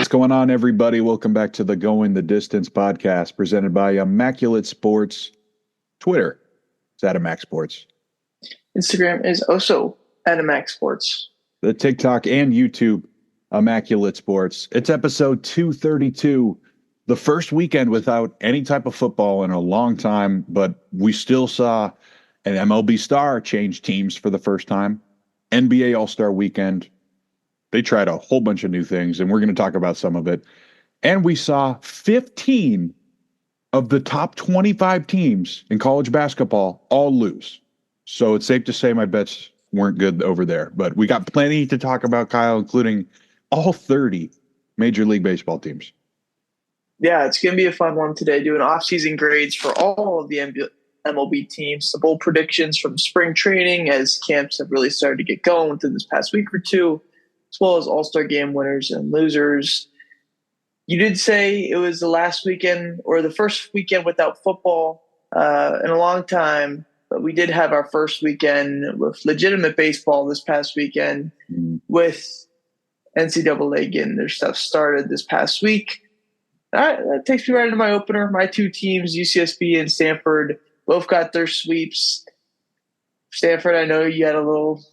What's going on, everybody? Welcome back to the Going the Distance podcast presented by Immaculate Sports. Twitter is at Immac Sports. Instagram is also at Immac Sports. The TikTok and YouTube, Immaculate Sports. It's episode 232, the first weekend without any type of football in a long time, but we still saw an MLB star change teams for the first time. NBA All-Star Weekend. They tried a whole bunch of new things, and we're going to talk about some of it. And we saw 15 of the top 25 teams in college basketball all lose. So it's safe to say my bets weren't good over there. But we got plenty to talk about, Kyle, including all 30 Major League Baseball teams. Yeah, it's going to be a fun one today, doing off-season grades for all of the MLB teams, some bold predictions from spring training as camps have really started to get going within this past week or two, as well as All-Star Game winners and losers. You did say it was the last weekend or the first weekend without football in a long time, but we did have our first weekend with legitimate baseball this past weekend with NCAA getting their stuff started this past week. That takes me right into my opener. My two teams, UCSB and Stanford, both got their sweeps. Stanford, I know you had a little,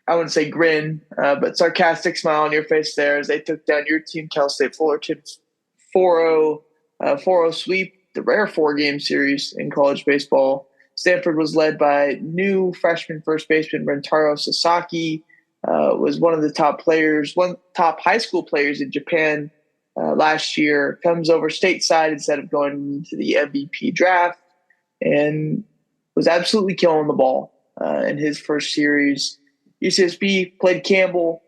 I wouldn't say grin, but sarcastic smile on your face there as they took down your team, Cal State Fullerton, 4-0 sweep, the rare four-game series in college baseball. Stanford was led by new freshman first baseman Rentaro Sasaki, was one of the top high school players in Japan last year, comes over stateside instead of going to the MVP draft, and was absolutely killing the ball in his first series. UCSB played Campbell,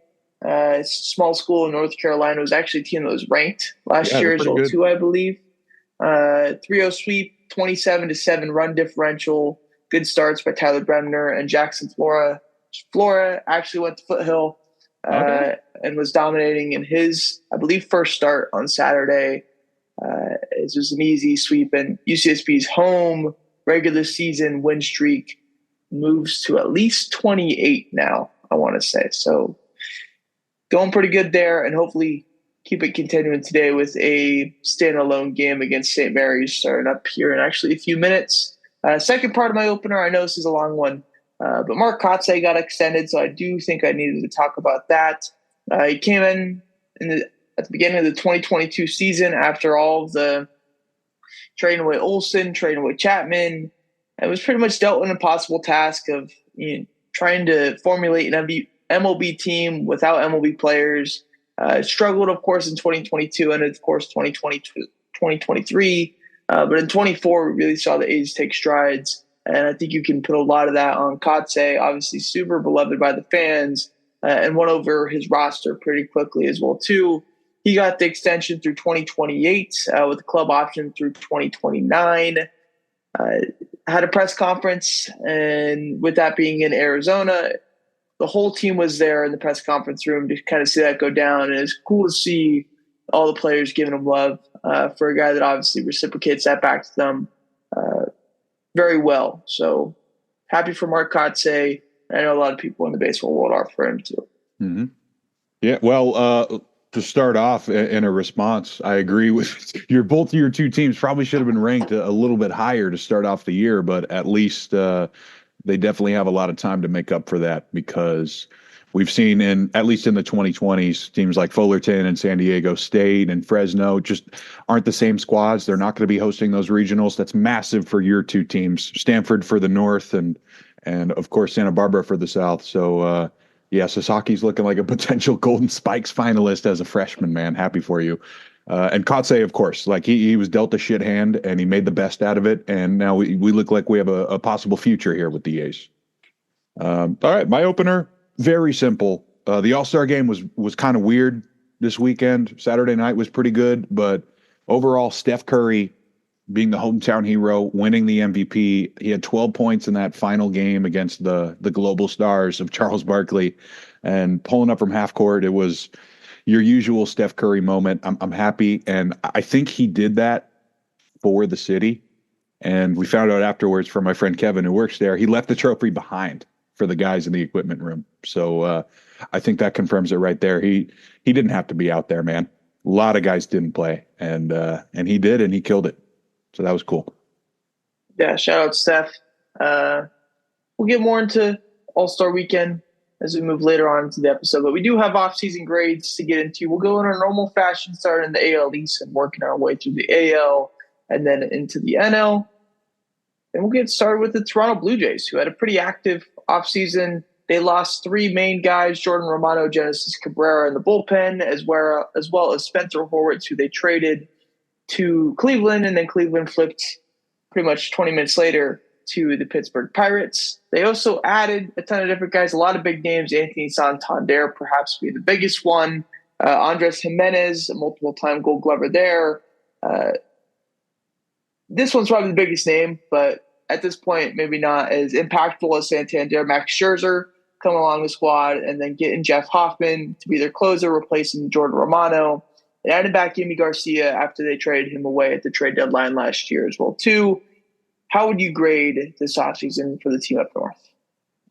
small school in North Carolina. It was actually a team that was ranked last year as well, too, I believe. 3-0 sweep, 27-7 run differential. Good starts by Tyler Bremner and Jackson Flora. Flora actually went to Foothill and was dominating in his, I believe, first start on Saturday. It was an easy sweep, and UCSB's home regular season win streak moves to at least 28 now, I want to say. So going pretty good there, and hopefully keep it continuing today with a standalone game against St. Mary's starting up here in actually a few minutes. Second part of my opener, I know this is a long one, but Mark Kotze got extended, so I do think I needed to talk about that. He came in at the beginning of the 2022 season after all of the trading away Olsen, trading away Chapman. It was pretty much dealt with an impossible task of trying to formulate an MLB team without MLB players. Struggled, of course, in 2022 and, of course, 2023. But in 24, we really saw the A's take strides. And I think you can put a lot of that on Kotze, obviously super beloved by the fans, and won over his roster pretty quickly as well, too. He got the extension through 2028 with the club option through 2029. Had a press conference, and with that being in Arizona, the whole team was there in the press conference room to kind of see that go down. And it's cool to see all the players giving him love for a guy that obviously reciprocates that back to them very well. So happy for Mark Kotze. I know a lot of people in the baseball world are for him too. Mm-hmm. Yeah, well, to start off in a response, I agree with both of your two teams probably should have been ranked a little bit higher to start off the year, but at least they definitely have a lot of time to make up for that, because we've seen at least in the 2020s, teams like Fullerton and San Diego State and Fresno just aren't the same squads. They're not going to be hosting those regionals. That's massive for your two teams, Stanford for the North and of course Santa Barbara for the South. So yeah, Sasaki's looking like a potential Golden Spikes finalist as a freshman, man. Happy for you. And Kotze, of course, like he was dealt a shit hand and he made the best out of it. And now we look like we have a possible future here with the A's. All right, my opener, very simple. The All-Star game was kind of weird this weekend. Saturday night was pretty good, but overall, Steph Curry being the hometown hero, winning the MVP. He had 12 points in that final game against the global stars of Charles Barkley, and pulling up from half court. It was your usual Steph Curry moment. I'm happy, and I think he did that for the city. And we found out afterwards from my friend Kevin, who works there, he left the trophy behind for the guys in the equipment room. So I think that confirms it right there. He didn't have to be out there, man. A lot of guys didn't play, and he did, and he killed it. So that was cool. Yeah, shout out Steph. Uh, we'll get more into All-Star Weekend as we move later on into the episode, but we do have off-season grades to get into. We'll go in our normal fashion, starting in the AL East and working our way through the AL and then into the NL. And we'll get started with the Toronto Blue Jays, who had a pretty active offseason. They lost three main guys, Jordan Romano, Genesis Cabrera in the bullpen, as well as Spencer Horwitz, who they traded to Cleveland, and then Cleveland flipped pretty much 20 minutes later to the Pittsburgh Pirates. They also added a ton of different guys, a lot of big names. Anthony Santander perhaps being the biggest one. Andres Jimenez, a multiple-time Gold Glover there. This one's probably the biggest name, but at this point, maybe not as impactful as Santander. Max Scherzer coming along the squad, and then getting Jeff Hoffman to be their closer, replacing Jordan Romano. They added back Yimi Garcia after they traded him away at the trade deadline last year as well, too. How would you grade this offseason for the team up north?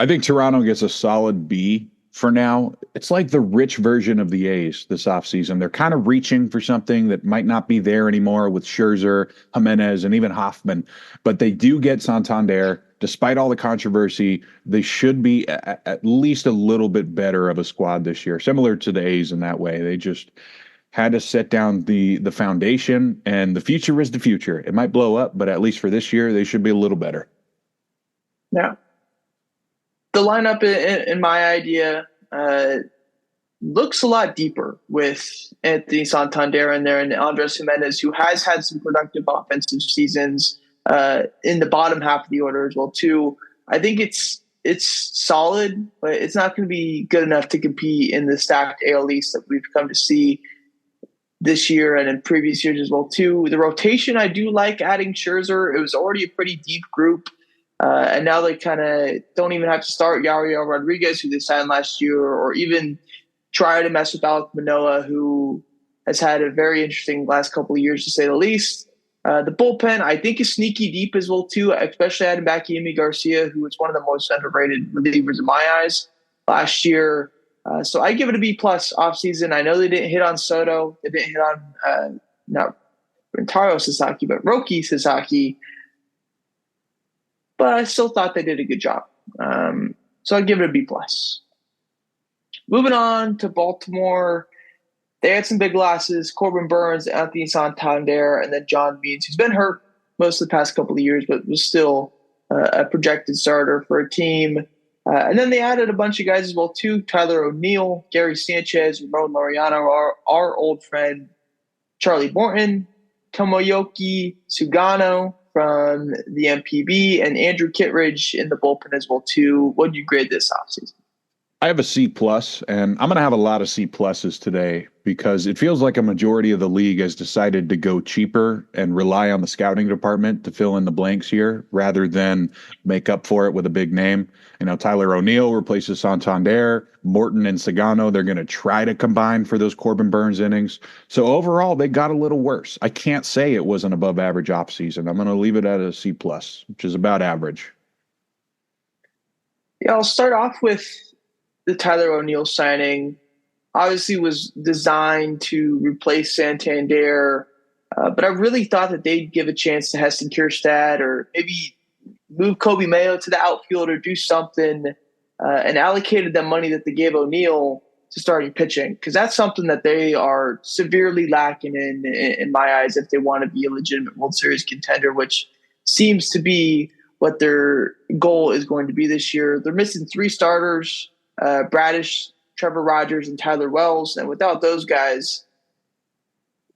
I think Toronto gets a solid B for now. It's like the rich version of the A's this offseason. They're kind of reaching for something that might not be there anymore with Scherzer, Jimenez, and even Hoffman. But they do get Santander. Despite all the controversy, they should be at least a little bit better of a squad this year, similar to the A's in that way. They just had to set down the foundation, and the future is the future. It might blow up, but at least for this year, they should be a little better. Yeah. The lineup, in my idea, looks a lot deeper with Anthony Santander in there and Andres Jimenez, who has had some productive offensive seasons in the bottom half of the order as well, too. I think it's solid, but it's not going to be good enough to compete in the stacked AL East that we've come to see this year and in previous years as well, too. The rotation, I do like adding Scherzer. It was already a pretty deep group. And now they kind of don't even have to start Yariel Rodriguez, who they signed last year, or even try to mess with Alek Manoah, who has had a very interesting last couple of years, to say the least. The bullpen, I think, is sneaky deep as well, too, especially adding back Yimi Garcia, who was one of the most underrated relievers in my eyes last year. So I give it a B+ offseason. I know they didn't hit on Soto. They didn't hit on not Rentaro Sasaki, but Roki Sasaki. But I still thought they did a good job. So I'd give it a B+. Moving on to Baltimore, they had some big losses. Corbin Burns, Anthony Santander, and then John Means, who's been hurt most of the past couple of years, but was still a projected starter for a team. And then they added a bunch of guys as well, too. Tyler O'Neill, Gary Sanchez, Ramon Laureano, our old friend Charlie Morton, Tomoyoki Sugano from the MPB, and Andrew Kittredge in the bullpen as well, too. What do you grade this offseason? I have a C+, and I'm going to have a lot of C pluses today because it feels like a majority of the league has decided to go cheaper and rely on the scouting department to fill in the blanks here rather than make up for it with a big name. You know, Tyler O'Neill replaces Santander, Morton and Sagano. They're going to try to combine for those Corbin Burns innings. So overall, they got a little worse. I can't say it was an above average offseason. I'm going to leave it at a C+, which is about average. Yeah, I'll start off with the Tyler O'Neill signing. Obviously was designed to replace Santander, but I really thought that they'd give a chance to Heston Kjerstad or maybe move Kobe Mayo to the outfield or do something and allocated the money that they gave O'Neill to starting pitching, because that's something that they are severely lacking in my eyes if they want to be a legitimate World Series contender, which seems to be what their goal is going to be this year. They're missing three starters, Bradish, Trevor Rogers, and Tyler Wells. And without those guys,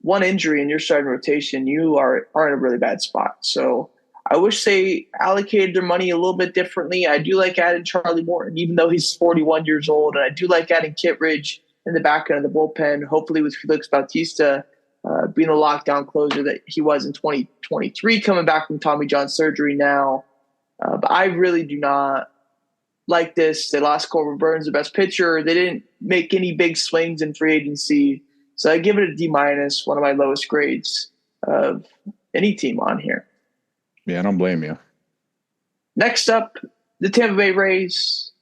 one injury in your starting rotation, you are in a really bad spot. So I wish they allocated their money a little bit differently. I do like adding Charlie Morton, even though he's 41 years old. And I do like adding Kittredge in the back end of the bullpen, hopefully with Felix Bautista being the lockdown closer that he was in 2023, coming back from Tommy John surgery now. But I really do not like this. They lost Corbin Burns, the best pitcher. They didn't make any big swings in free agency. So I give it a D-, one of my lowest grades of any team on here. Yeah, I don't blame you. Next up, the Tampa Bay Rays.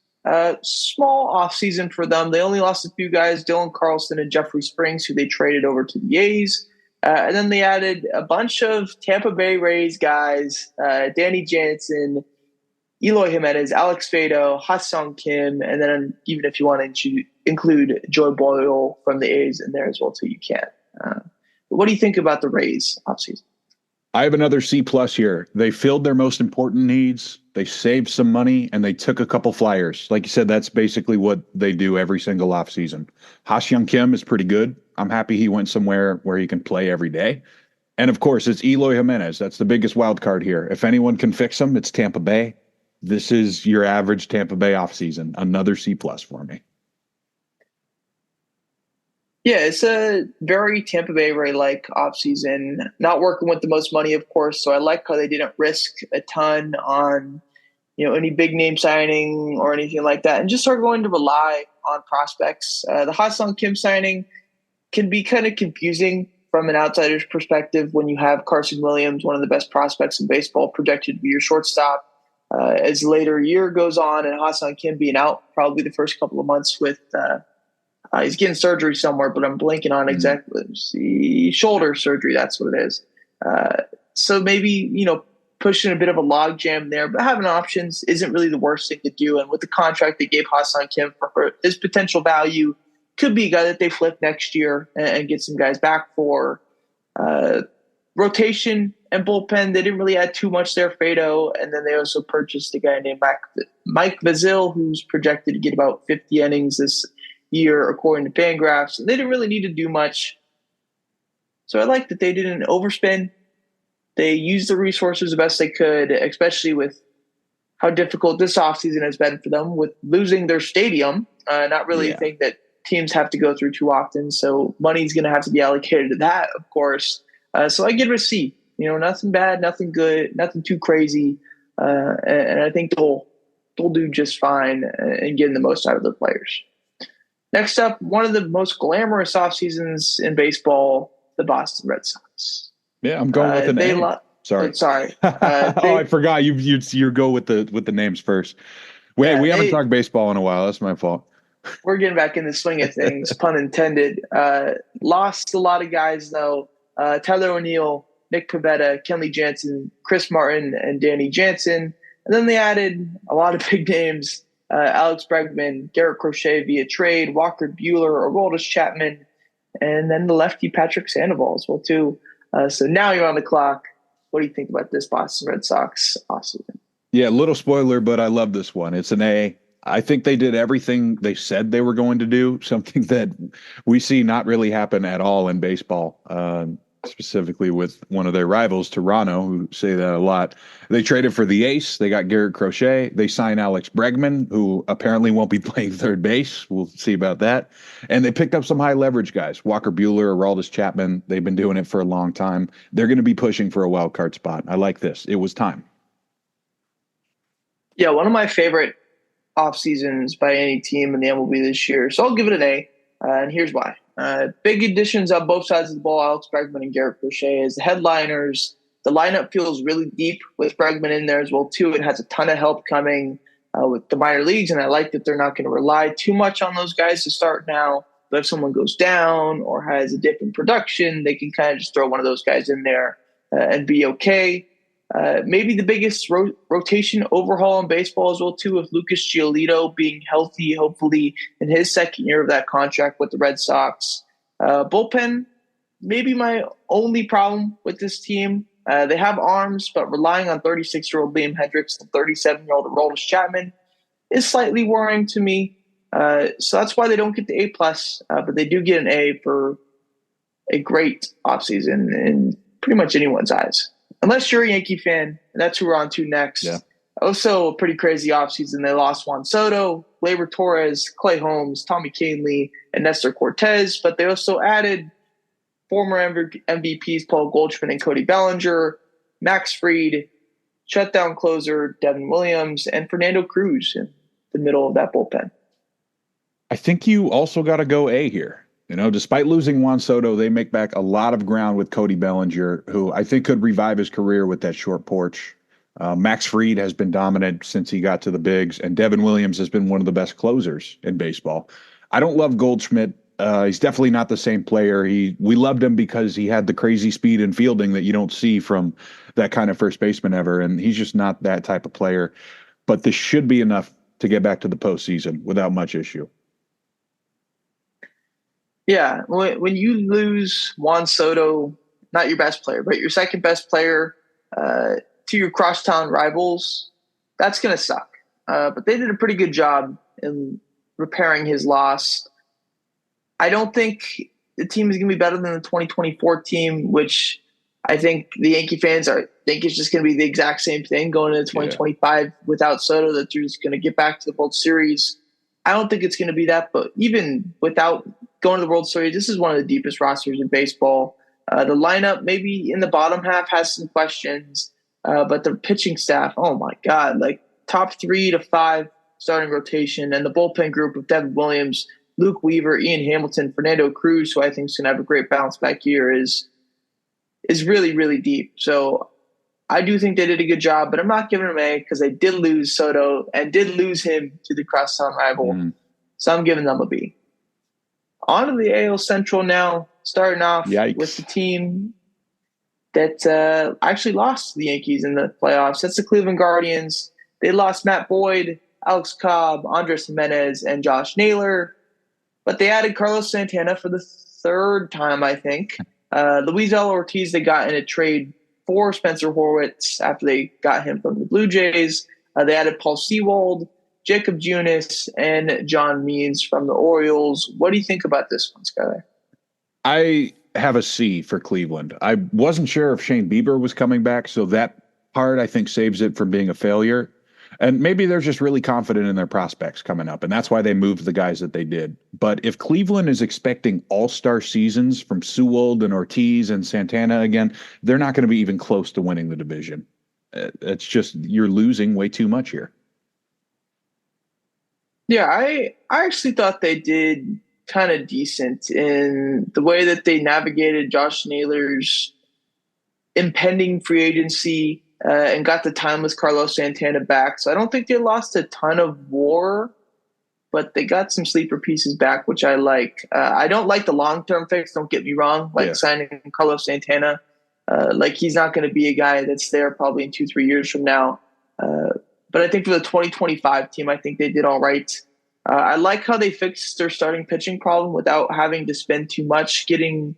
Small offseason for them. They only lost a few guys, Dylan Carlson and Jeffrey Springs, who they traded over to the A's. And then they added a bunch of Tampa Bay Rays guys, Danny Jansen, Eloy Jimenez, Alex Fado, Ha-Sung Kim, and then even if you want to include Joy Boyle from the A's in there as well, too, you can. What do you think about the Rays offseason? I have another C plus here. They filled their most important needs. They saved some money and they took a couple flyers. Like you said, that's basically what they do every single offseason. Ha-Seong Kim is pretty good. I'm happy he went somewhere where he can play every day. And of course, it's Eloy Jimenez. That's the biggest wild card here. If anyone can fix him, it's Tampa Bay. This is your average Tampa Bay offseason. Another C plus for me. Yeah, it's a very Tampa Bay Ray-like offseason. Not working with the most money, of course, so I like how they didn't risk a ton on any big name signing or anything like that, and just are going to rely on prospects. The Ha-Sung Kim signing can be kind of confusing from an outsider's perspective when you have Carson Williams, one of the best prospects in baseball, projected to be your shortstop. As the later year goes on and Ha-Sung Kim being out probably the first couple of months with he's getting surgery somewhere, but I'm blanking on exactly shoulder surgery. That's what it is. So maybe, pushing a bit of a log jam there, but having options isn't really the worst thing to do. And with the contract they gave Ha-Sung Kim for his potential value, could be a guy that they flip next year and get some guys back for. Rotation and bullpen, they didn't really add too much there, Fado. And then they also purchased a guy named Mike Bazil, who's projected to get about 50 innings this year, according to Fangraphs. They didn't really need to do much. So I like that they didn't overspend. They used the resources the best they could, especially with how difficult this offseason has been for them with losing their stadium. Not really a thing that teams have to go through too often. So money's going to have to be allocated to that, of course. So I give it a C. Nothing bad, nothing good, nothing too crazy. And I think they'll do just fine in getting the most out of their players. Next up, one of the most glamorous off seasons in baseball, the Boston Red Sox. Yeah, I'm going with an A. Sorry. I forgot you go with the names first. We haven't talked baseball in a while. That's my fault. We're getting back in the swing of things, pun intended. Lost a lot of guys though. Tyler O'Neill, Nick Pivetta, Kenley Jansen, Chris Martin, and Danny Jansen. And then they added a lot of big names. Alex Bregman, Garrett Crochet via trade, Walker Buehler, Aroldis Chapman, and then the lefty Patrick Sandoval as well too. So now you're on the clock. What do you think about this Boston Red Sox offseason? Yeah, little spoiler, but I love this one. It's an A. I think they did everything they said they were going to do, something that we see not really happen at all in baseball. Specifically with one of their rivals, Toronto, who say that a lot. They traded for the ace. They got Garrett Crochet. They signed Alex Bregman, who apparently won't be playing third base. We'll see about that. And they picked up some high leverage guys. Walker Buehler, Aroldis Chapman. They've been doing it for a long time. They're going to be pushing for a wild card spot. I like this. It was time. Yeah, one of my favorite off seasons by any team in the MLB this year. So I'll give it an A. And here's why. Big additions on both sides of the ball, Alex Bregman and Garrett Crochet as the headliners. The lineup feels really deep with Bregman in there as well, too. It has a ton of help coming with the minor leagues, and I like that they're not going to rely too much on those guys to start now. But if someone goes down or has a dip in production, they can kind of just throw one of those guys in there and be okay. Maybe the biggest rotation overhaul in baseball as well, too, with Lucas Giolito being healthy, hopefully, in his second year of that contract with the Red Sox. Bullpen, maybe my only problem with this team. They have arms, but relying on 36-year-old Liam Hendricks and 37-year-old Aroldis Chapman is slightly worrying to me. So that's why they don't get the A+, but they do get an A for a great offseason in pretty much anyone's eyes. Unless you're a Yankee fan, and that's who we're on to next. Yeah. Also a pretty crazy offseason. They lost Juan Soto, Gleyber Torres, Clay Holmes, Tommy Kahnle, and Nestor Cortez, but they also added former MVPs Paul Goldschmidt and Cody Bellinger, Max Fried, shutdown closer Devin Williams, and Fernando Cruz in the middle of that bullpen. I think you also got to go A here. Despite losing Juan Soto, they make back a lot of ground with Cody Bellinger, who I think could revive his career with that short porch. Max Fried has been dominant since he got to the bigs, and Devin Williams has been one of the best closers in baseball. I don't love Goldschmidt. He's definitely not the same player. We loved him because he had the crazy speed and fielding that you don't see from that kind of first baseman ever, and he's just not that type of player. But this should be enough to get back to the postseason without much issue. Yeah, when you lose Juan Soto, not your best player, but your second best player to your crosstown rivals, that's going to suck. But they did a pretty good job in repairing his loss. I don't think the team is going to be better than the 2024 team, which I think the Yankee fans think it's just going to be the exact same thing going into 2025 without Soto, that they're just going to get back to the World Series. I don't think it's going to be that, but even without going to the World Series, this is one of the deepest rosters in baseball. The lineup maybe in the bottom half has some questions, but the pitching staff, oh my God, like top 3 to 5 starting rotation, and the bullpen group of Devin Williams, Luke Weaver, Ian Hamilton, Fernando Cruz, who I think is going to have a great bounce back year, is really, really deep. So I do think they did a good job, but I'm not giving them A because they did lose Soto and did lose him to the crosstown rival. So I'm giving them a B. On to the AL Central now, starting off with the team that actually lost to the Yankees in the playoffs. That's the Cleveland Guardians. They lost Matt Boyd, Alex Cobb, Andres Jimenez, and Josh Naylor. But they added Carlos Santana for the third time, I think. Luis L. Ortiz, they got in a trade for Spencer Horwitz after they got him from the Blue Jays. They added Paul Sewald, Jacob Junis, and John Means from the Orioles. What do you think about this one, Skyler? I have a C for Cleveland. I wasn't sure if Shane Bieber was coming back, so that part I think saves it from being a failure. And maybe they're just really confident in their prospects coming up, and that's why they moved the guys that they did. But if Cleveland is expecting all-star seasons from Sewald and Ortiz and Santana again, they're not going to be even close to winning the division. It's just you're losing way too much here. Yeah, I actually thought they did kind of decent in the way that they navigated Josh Naylor's impending free agency and got the timeless Carlos Santana back. So I don't think they lost a ton of WAR, but they got some sleeper pieces back, which I like. I don't like the long-term fix, don't get me wrong, signing Carlos Santana. He's not going to be a guy that's there probably in 2-3 years from now. But I think for the 2025 team, I think they did all right. I like how they fixed their starting pitching problem without having to spend too much. Getting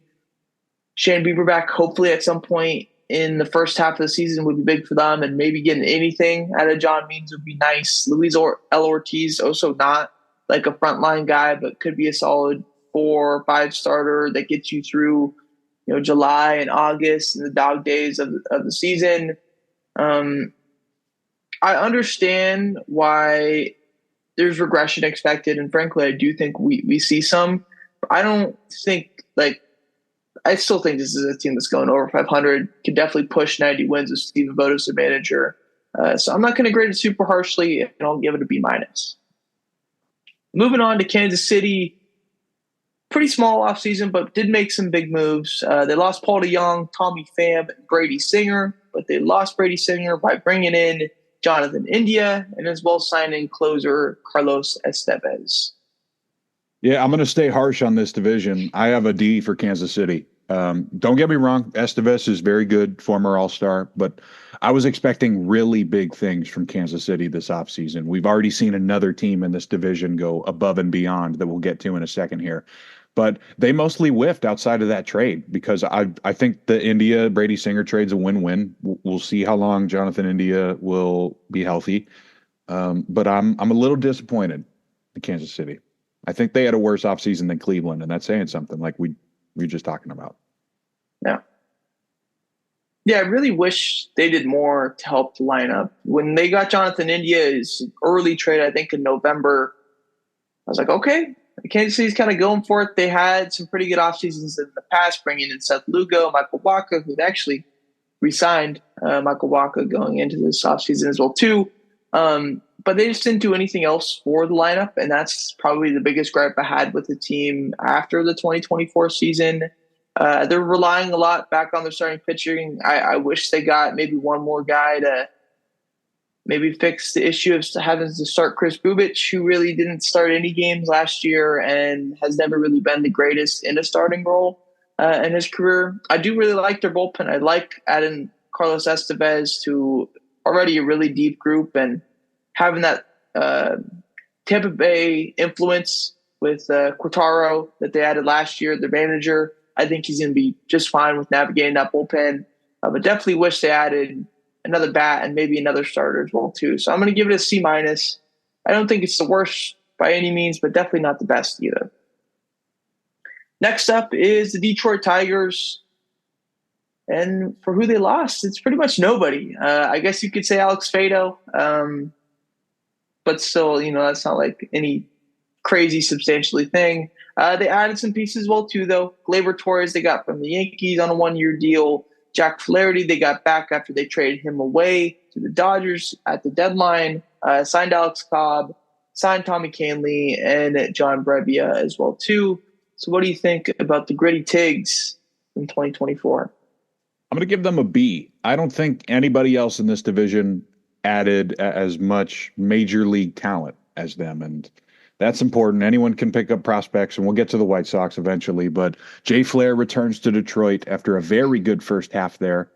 Shane Bieber back, hopefully at some point in the first half of the season, would be big for them, and maybe getting anything out of John Means would be nice. Luis L. Ortiz, also not like a frontline guy, but could be a solid 4 or 5 starter that gets you through, July and August and the dog days of the season. I understand why there's regression expected, and frankly, I do think we see some. I don't think I still think this is a team that's going over 500, can definitely push 90 wins with Steven Vogt as their manager. So I'm not going to grade it super harshly, and I'll give it a B-. Moving on to Kansas City, pretty small offseason, but did make some big moves. They lost Paul DeJong, Tommy Pham, and Brady Singer, but they lost Brady Singer by bringing in Jonathan India and as well signing closer Carlos Estevez. Yeah, I'm going to stay harsh on this division. I have a D for Kansas City. Don't get me wrong, Estevez is very good, former All-Star, but I was expecting really big things from Kansas City this offseason. We've already seen another team in this division go above and beyond that we'll get to in a second here. But they mostly whiffed outside of that trade because I think the India Brady Singer trade's a win-win. We'll see how long Jonathan India will be healthy. But I'm a little disappointed in Kansas City. I think they had a worse offseason than Cleveland, and that's saying something like we were just talking about. Yeah. Yeah, I really wish they did more to help the lineup. When they got Jonathan India's early trade, I think in November, I was like, okay, Kansas City's kind of going for it. They had some pretty good off seasons in the past, bringing in Seth Lugo, Michael Wacha, who actually re-signed Michael Wacha going into this offseason as well, too. But they just didn't do anything else for the lineup, and that's probably the biggest gripe I had with the team after the 2024 season. They're relying a lot back on their starting pitching. I wish they got maybe one more guy to maybe fix the issue of having to start Chris Bubich, who really didn't start any games last year and has never really been the greatest in a starting role in his career. I do really like their bullpen. I like adding Carlos Estevez to already a really deep group and having that Tampa Bay influence with Quintaro that they added last year, their manager. I think he's going to be just fine with navigating that bullpen. But definitely wish they added another bat and maybe another starter as well too. So I'm going to give it a C minus. I don't think it's the worst by any means, but definitely not the best either. Next up is the Detroit Tigers. And for who they lost, it's pretty much nobody. I guess you could say Alex Fado. But still, that's not like any crazy substantially thing. They added some pieces as well too, though. Gleyber Torres they got from the Yankees on a 1-year deal. Jack Flaherty they got back after they traded him away to the Dodgers at the deadline. Signed Alex Cobb, signed Tommy Kahnle, and John Brebbia as well too. So what do you think about the Gritty Tigs in 2024? I'm going to give them a B. I don't think anybody else in this division added as much major league talent as them, and that's important. Anyone can pick up prospects, and we'll get to the White Sox eventually, but Jay Flair returns to Detroit after a very good first half there.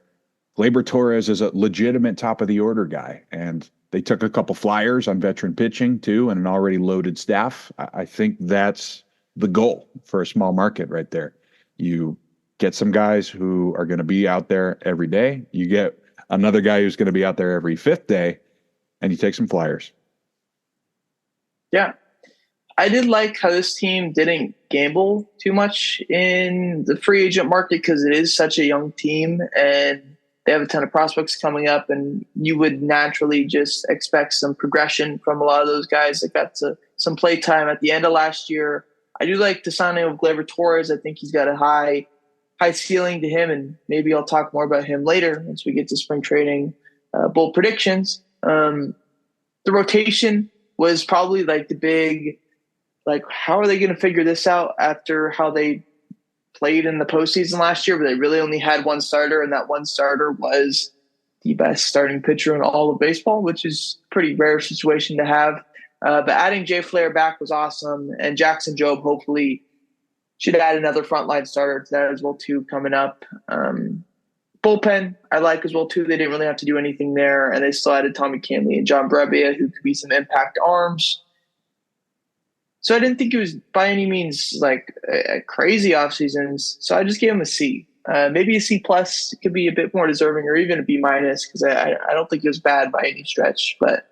Gleyber Torres is a legitimate top-of-the-order guy, and they took a couple flyers on veteran pitching, too, and an already loaded staff. I think that's the goal for a small market right there. You get some guys who are going to be out there every day. You get another guy who's going to be out there every fifth day, and you take some flyers. Yeah. I did like how this team didn't gamble too much in the free agent market because it is such a young team and they have a ton of prospects coming up, and you would naturally just expect some progression from a lot of those guys that got some play time at the end of last year. I do like the signing of Gleyber Torres. I think he's got a high ceiling to him, and maybe I'll talk more about him later once we get to spring training bold predictions. The rotation was probably like the big, how are they going to figure this out after how they played in the postseason last year, but they really only had one starter, and that one starter was the best starting pitcher in all of baseball, which is a pretty rare situation to have. But adding Jay Flair back was awesome, and Jackson Jobe hopefully should add another frontline starter to that as well too coming up. Bullpen I like as well too. They didn't really have to do anything there, and they still added Tommy Kahnle and John Brebbia, who could be some impact arms. So I didn't think it was by any means like a crazy offseason. So I just gave him a C. Maybe a C plus. It could be a bit more deserving, or even a B minus, because I don't think it was bad by any stretch, but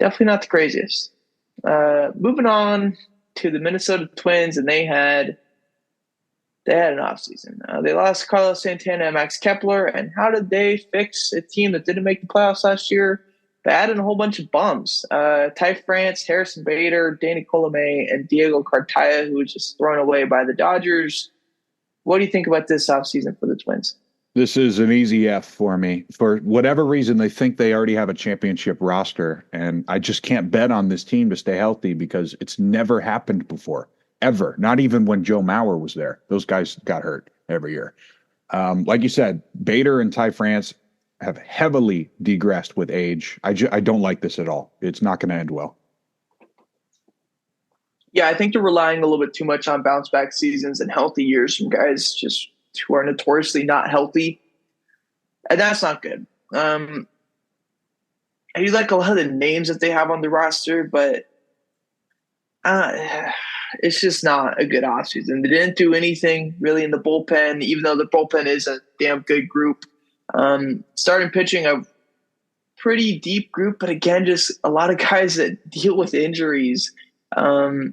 definitely not the craziest. Moving on to the Minnesota Twins, and they had an offseason. They lost Carlos Santana and Max Kepler, and how did they fix a team that didn't make the playoffs last year? They added a whole bunch of bums. Ty France, Harrison Bader, Danny Colomé, and Diego Cartaya, who was just thrown away by the Dodgers. What do you think about this offseason for the Twins? This is an easy F for me. For whatever reason, they think they already have a championship roster, and I just can't bet on this team to stay healthy because it's never happened before, ever. Not even when Joe Mauer was there. Those guys got hurt every year. Like you said, Bader and Ty France have heavily degressed with age. I don't like this at all. It's not going to end well. Yeah, I think they're relying a little bit too much on bounce back seasons and healthy years from guys just who are notoriously not healthy. And that's not good. I do like a lot of the names that they have on the roster, but it's just not a good offseason. They didn't do anything really in the bullpen, even though the bullpen is a damn good group. Starting pitching, a pretty deep group, but again, just a lot of guys that deal with injuries. So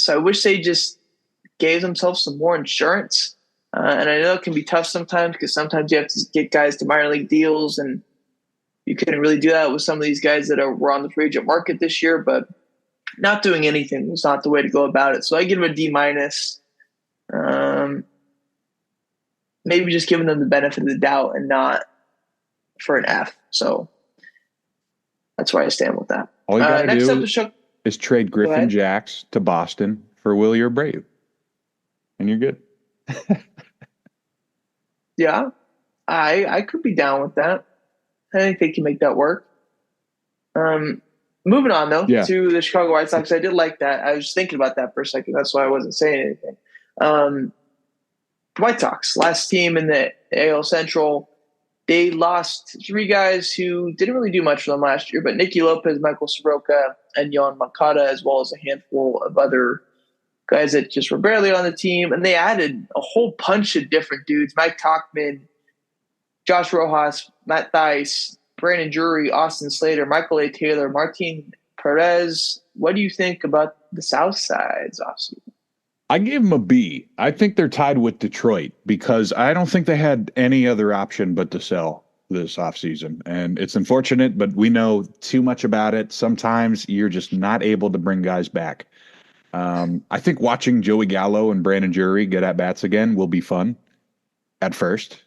I wish they just gave themselves some more insurance. And I know it can be tough sometimes because sometimes you have to get guys to minor league deals, and you couldn't really do that with some of these guys that were on the free agent market this year. But not doing anything was not the way to go about it. So I give it a D minus. Maybe just giving them the benefit of the doubt and not for an F. So that's where I stand with that. All you got to do is trade Griffin Jacks to Boston for Willie Abreu, and you're good. Yeah, I could be down with that. I think they can make that work. Um, Moving on though Yeah. to the Chicago White Sox, I did like that. I was just thinking about that for a second. That's why I wasn't saying anything. Um, White Sox, last team in the AL Central. They lost three guys who didn't really do much for them last year, but Nicky Lopez, Michael Soroka, and Yon Moncada, as well as a handful of other guys that just were barely on the team. And they added a whole bunch of different dudes: Mike Tauchman, Josh Rojas, Matt Thaiss, Brandon Drury, Austin Slater, Michael A. Taylor, Martin Perez. What do you think about the South Side's offseason? I gave them a B. I think they're tied with Detroit because I don't think they had any other option but to sell this offseason. And it's unfortunate, but we know too much about it. Sometimes you're just not able to bring guys back. I think watching Joey Gallo and Brandon Drury get at bats again will be fun at first.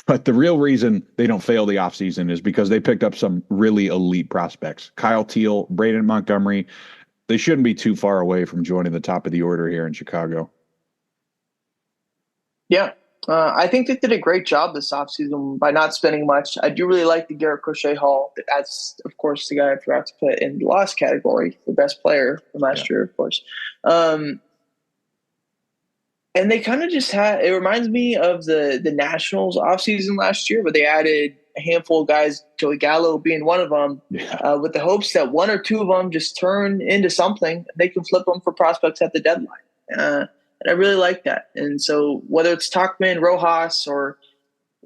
But the real reason they don't fail the offseason is because they picked up some really elite prospects. Kyle Teal, Braden Montgomery. They shouldn't be too far away from joining the top of the order here in Chicago. Yeah, I think they did a great job this offseason by not spending much. I do really like the Garrett Crochet Hall. That's, of course, the guy I forgot to put in the loss category for best player from last year, of course. And they kind of just had – it reminds me of the Nationals offseason last year, but they added a handful of guys, Joey Gallo being one of them, with the hopes that one or two of them just turn into something. And they can flip them for prospects at the deadline. And I really like that. And so whether it's Tauchman, Rojas, or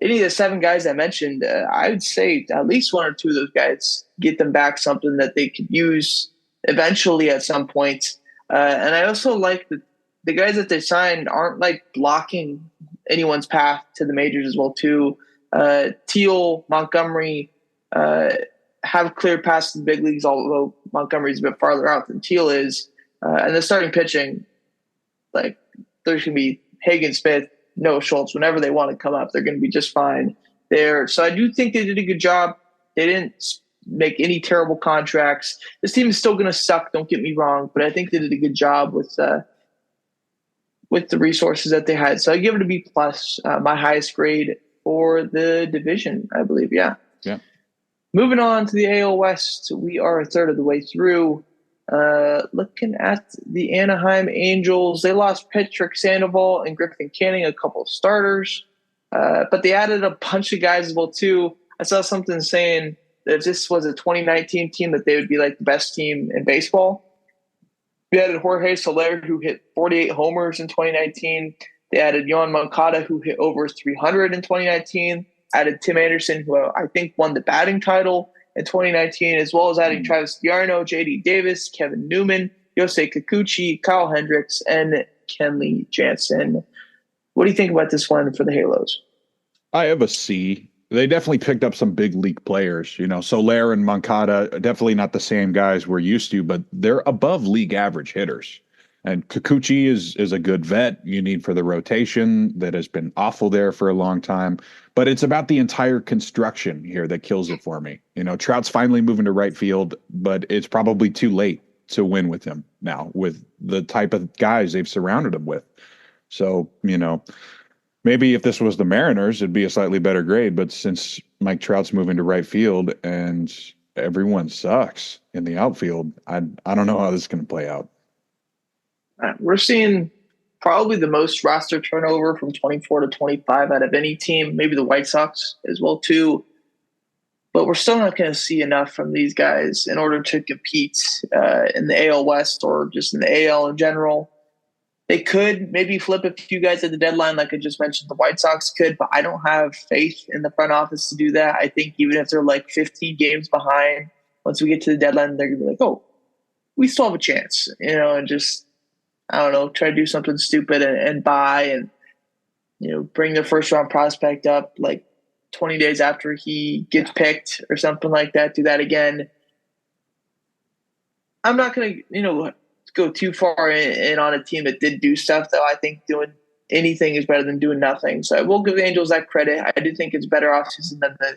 any of the seven guys I mentioned, I would say at least one or two of those guys get them back something that they could use eventually at some point. And I also like that the guys that they signed aren't like blocking anyone's path to the majors as well too. Teal, Montgomery have clear paths to the big leagues, although Montgomery's a bit farther out than Teal is. And the starting pitching, like there's going to be Hagen Smith, Noah Schultz, whenever they want to come up, they're going to be just fine there. So I do think they did a good job. They didn't make any terrible contracts. This team is still going to suck, don't get me wrong, but I think they did a good job with the resources that they had. So I give it a B plus, my highest grade for the division, I believe. Yeah. Yeah. Moving on to the AL West, we are a third of the way through. Looking at the Anaheim Angels, they lost Patrick Sandoval and Griffin Canning, a couple of starters, but they added a bunch of guys as well too. I saw something saying that if this was a 2019 team, that they would be like the best team in baseball. We added Jorge Soler, who hit 48 homers in 2019. They added Yon Moncada, who hit over 300 in 2019. Added Tim Anderson, who I think won the batting title in 2019, as well as adding Travis Diarno, J.D. Davis, Kevin Newman, Yosei Kikuchi, Kyle Hendricks, and Kenley Jansen. What do you think about this one for the Halos? I have a C. They definitely picked up some big league players. You know, Soler and Moncada, definitely not the same guys we're used to, but they're above league average hitters. And Kikuchi is a good vet you need for the rotation that has been awful there for a long time. But it's about the entire construction here that kills it for me. You know, Trout's finally moving to right field, but it's probably too late to win with him now with the type of guys they've surrounded him with. So, you know, maybe if this was the Mariners, it'd be a slightly better grade. But since Mike Trout's moving to right field and everyone sucks in the outfield, I don't know how this is going to play out. We're seeing probably the most roster turnover from 24 to 25 out of any team, maybe the White Sox as well too. But we're still not going to see enough from these guys in order to compete in the AL West or just in the AL in general. They could maybe flip a few guys at the deadline, like I just mentioned, the White Sox could, but I don't have faith in the front office to do that. I think even if they're like 15 games behind, once we get to the deadline, they're going to be like, oh, we still have a chance, you know, and just, I don't know, try to do something stupid and buy and, you know, bring their first round prospect up like 20 days after he gets picked or something like that. Do that again. I'm not going to, you know, go too far in on a team that did do stuff, though. I think doing anything is better than doing nothing. So I will give the Angels that credit. I do think it's better offseason than they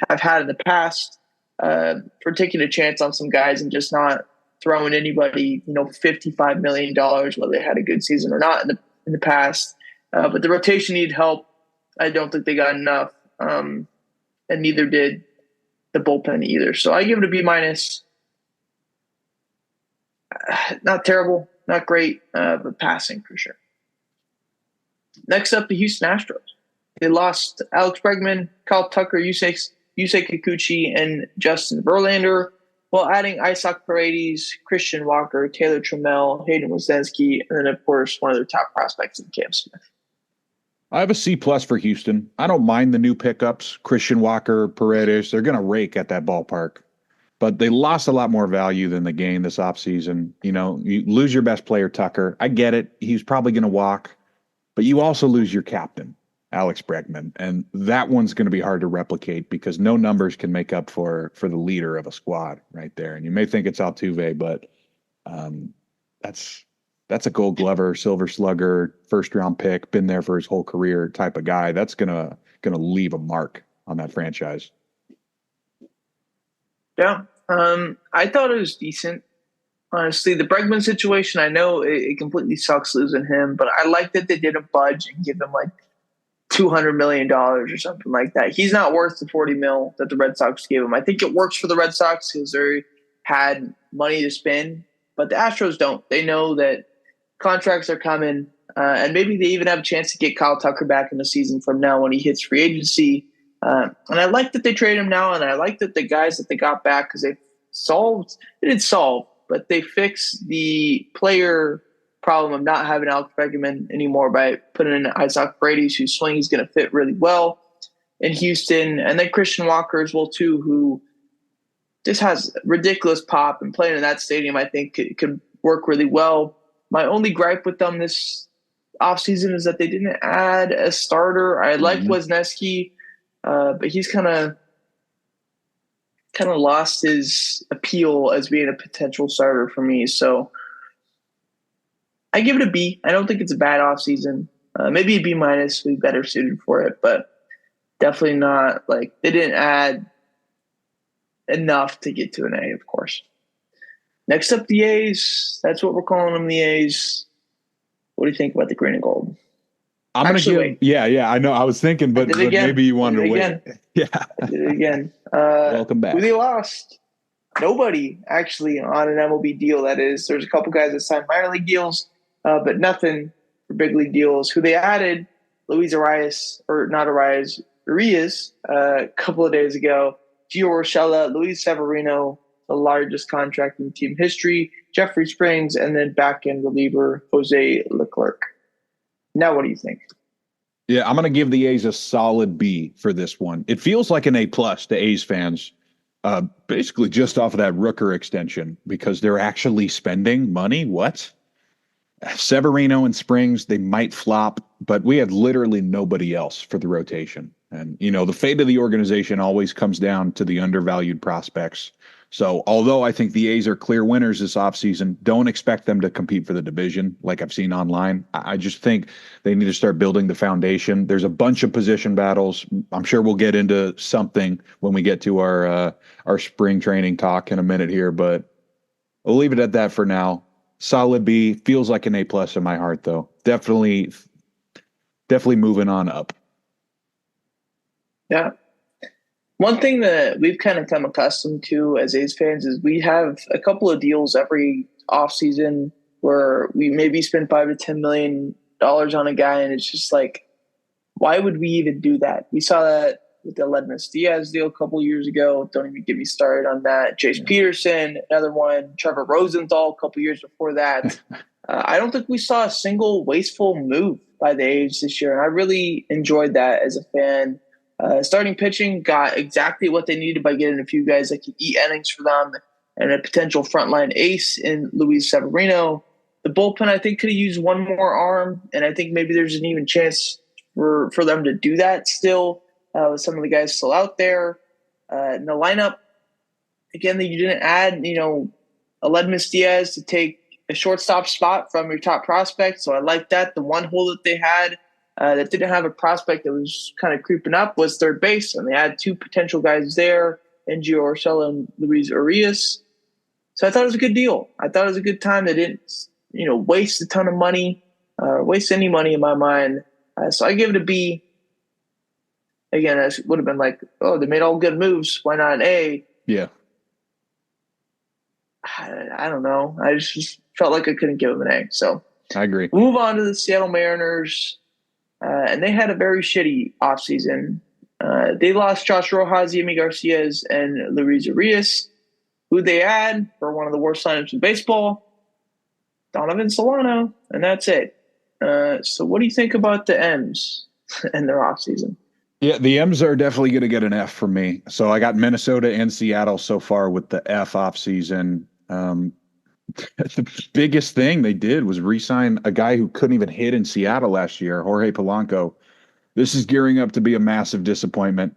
have had in the past for taking a chance on some guys and just not throwing anybody, you know, $55 million, whether they had a good season or not in the past. But the rotation needed help. I don't think they got enough, and neither did the bullpen either. So I give it a B minus. Not terrible, not great, but passing for sure. Next up, the Houston Astros. They lost Alex Bregman, Kyle Tucker, Yusei Kikuchi, and Justin Verlander, while adding Isaac Paredes, Christian Walker, Taylor Trammell, Hayden Wesneski, and then, of course, one of their top prospects in Cam Smith. I have a C+ for Houston. I don't mind the new pickups. Christian Walker, Paredes, they're going to rake at that ballpark. But they lost a lot more value than they gained this offseason. You know, you lose your best player, Tucker. I get it. He's probably going to walk. But you also lose your captain, Alex Bregman. And that one's going to be hard to replicate because no numbers can make up for the leader of a squad right there. And you may think it's Altuve, but that's a Gold Glover, Silver Slugger, first-round pick, been there for his whole career type of guy. That's gonna leave a mark on that franchise. Yeah, I thought it was decent. Honestly, the Bregman situation, I know it completely sucks losing him, but I like that they didn't budge and give him like $200 million or something like that. He's not worth the $40 million that the Red Sox gave him. I think it works for the Red Sox because they had money to spend, but the Astros don't. They know that contracts are coming, and maybe they even have a chance to get Kyle Tucker back in the season from now when he hits free agency. And I like that they trade him now, and I like that the guys that they got back because they didn't solve, but they fixed the player problem of not having Alex Bregman anymore by putting in Isaac Paredes, whose swing is going to fit really well in Houston, and then Christian Walker as well too, who just has ridiculous pop, and playing in that stadium I think could work really well. My only gripe with them this offseason is that they didn't add a starter. I like Wesneski, but he's kind of lost his appeal as being a potential starter for me. So I give it a B. I don't think it's a bad offseason. Maybe a B minus would be better suited for it, but definitely not like they didn't add enough to get to an A, of course. Next up, the A's. That's what we're calling them, the A's. What do you think about the green and gold? I'm going to give – yeah, I know. I was thinking, but maybe you wanted to wait. Yeah. I did it again. Welcome back. Who they lost? Nobody, actually, on an MLB deal, that is. There's a couple guys that signed minor league deals, but nothing for big league deals. Who they added, Urias, a couple of days ago, Gio Urshela, Luis Severino, the largest contract in team history, Jeffrey Springs, and then back-end reliever Jose Leclerc. Now, what do you think? Yeah, I'm going to give the A's a solid B for this one. It feels like an A+ to A's fans, basically just off of that Rooker extension because they're actually spending money. What? Severino and Springs, they might flop, but we had literally nobody else for the rotation. And, you know, the fate of the organization always comes down to the undervalued prospects. So although I think the A's are clear winners this offseason, don't expect them to compete for the division like I've seen online. I just think they need to start building the foundation. There's a bunch of position battles. I'm sure we'll get into something when we get to our spring training talk in a minute here, but we'll leave it at that for now. Solid B. Feels like an A+ in my heart, though. Definitely moving on up. Yeah. One thing that we've kind of come accustomed to as A's fans is we have a couple of deals every offseason where we maybe spend $5 to $10 million on a guy, and it's just like, why would we even do that? We saw that with the Ledmus Diaz deal a couple of years ago. Don't even get me started on that. Jace Peterson, another one. Trevor Rosenthal a couple of years before that. I don't think we saw a single wasteful move by the A's this year, and I really enjoyed that as a fan. Starting pitching got exactly what they needed by getting a few guys that could eat innings for them and a potential frontline ace in Luis Severino. The bullpen, I think, could have used one more arm, and I think maybe there's an even chance for them to do that still with some of the guys still out there. In the lineup, again, that you didn't add, a Ledmus Diaz to take a shortstop spot from your top prospect, so I like that. The one hole that they had that didn't have a prospect that was kind of creeping up was third base, and they had two potential guys there, in Gio Urshela and Luis Urias. So I thought it was a good deal. I thought it was a good time. They didn't, waste a ton of money, waste any money in my mind. So I give it a B. again, it would have been like, oh, they made all good moves. Why not an A? Yeah, I don't know. I just felt like I couldn't give them an A. So I agree. we'll move on to the Seattle Mariners. And they had a very shitty offseason. They lost Josh Rojas, Yimi Garcias, and Luis Arias, who they had for one of the worst lineups in baseball, Donovan Solano, and that's it. So what do you think about the M's and their offseason? Yeah, the M's are definitely going to get an F from me. So I got Minnesota and Seattle so far with the F off season. The biggest thing they did was re-sign a guy who couldn't even hit in Seattle last year, Jorge Polanco. This is gearing up to be a massive disappointment.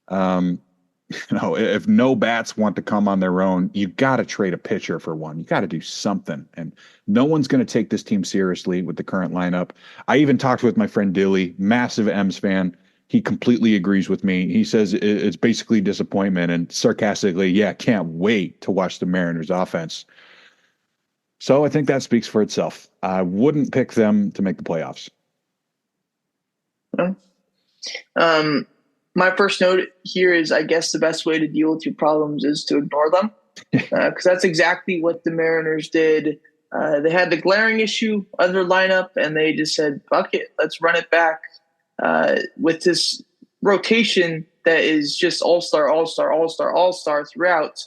Um, if no bats want to come on their own, you got to trade a pitcher for one. You got to do something. And no one's going to take this team seriously with the current lineup. I even talked with my friend Dilly, massive M's fan. He completely agrees with me. He says it's basically disappointment and sarcastically, yeah, can't wait to watch the Mariners offense. So I think that speaks for itself. I wouldn't pick them to make the playoffs. Um, my first note here is, I guess the best way to deal with your problems is to ignore them, because that's exactly what the Mariners did. They had the glaring issue of their lineup, and they just said, fuck it, let's run it back with this rotation that is just all-star, all-star, all-star, all-star throughout.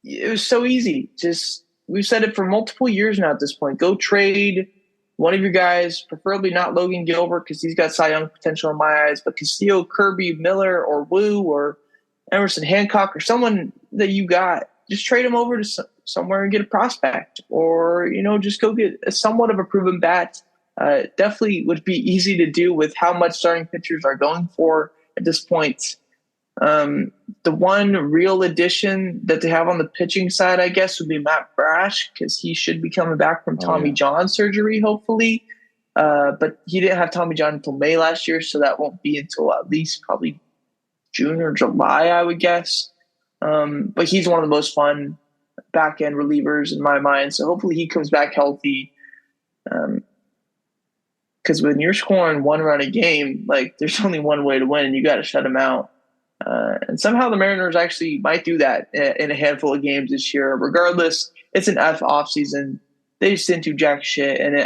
It was so easy. Just, we've said it for multiple years now at this point. Go trade one of your guys, preferably not Logan Gilbert because he's got Cy Young potential in my eyes, but Castillo, Kirby, Miller, or Wu, or Emerson Hancock, or someone that you got, just trade him over to somewhere and get a prospect, or just go get somewhat of a proven bat. Definitely would be easy to do with how much starting pitchers are going for at this point. The one real addition that they have on the pitching side, I guess, would be Matt Brash, because he should be coming back from Tommy John surgery, hopefully. But he didn't have Tommy John until May last year, so that won't be until at least probably June or July, I would guess. But he's one of the most fun back-end relievers in my mind, so hopefully he comes back healthy. Because when you're scoring one run a game, like, there's only one way to win, and you got to shut him out. And somehow the Mariners actually might do that in a handful of games this year. Regardless, it's an F off season. They just didn't do jack shit. And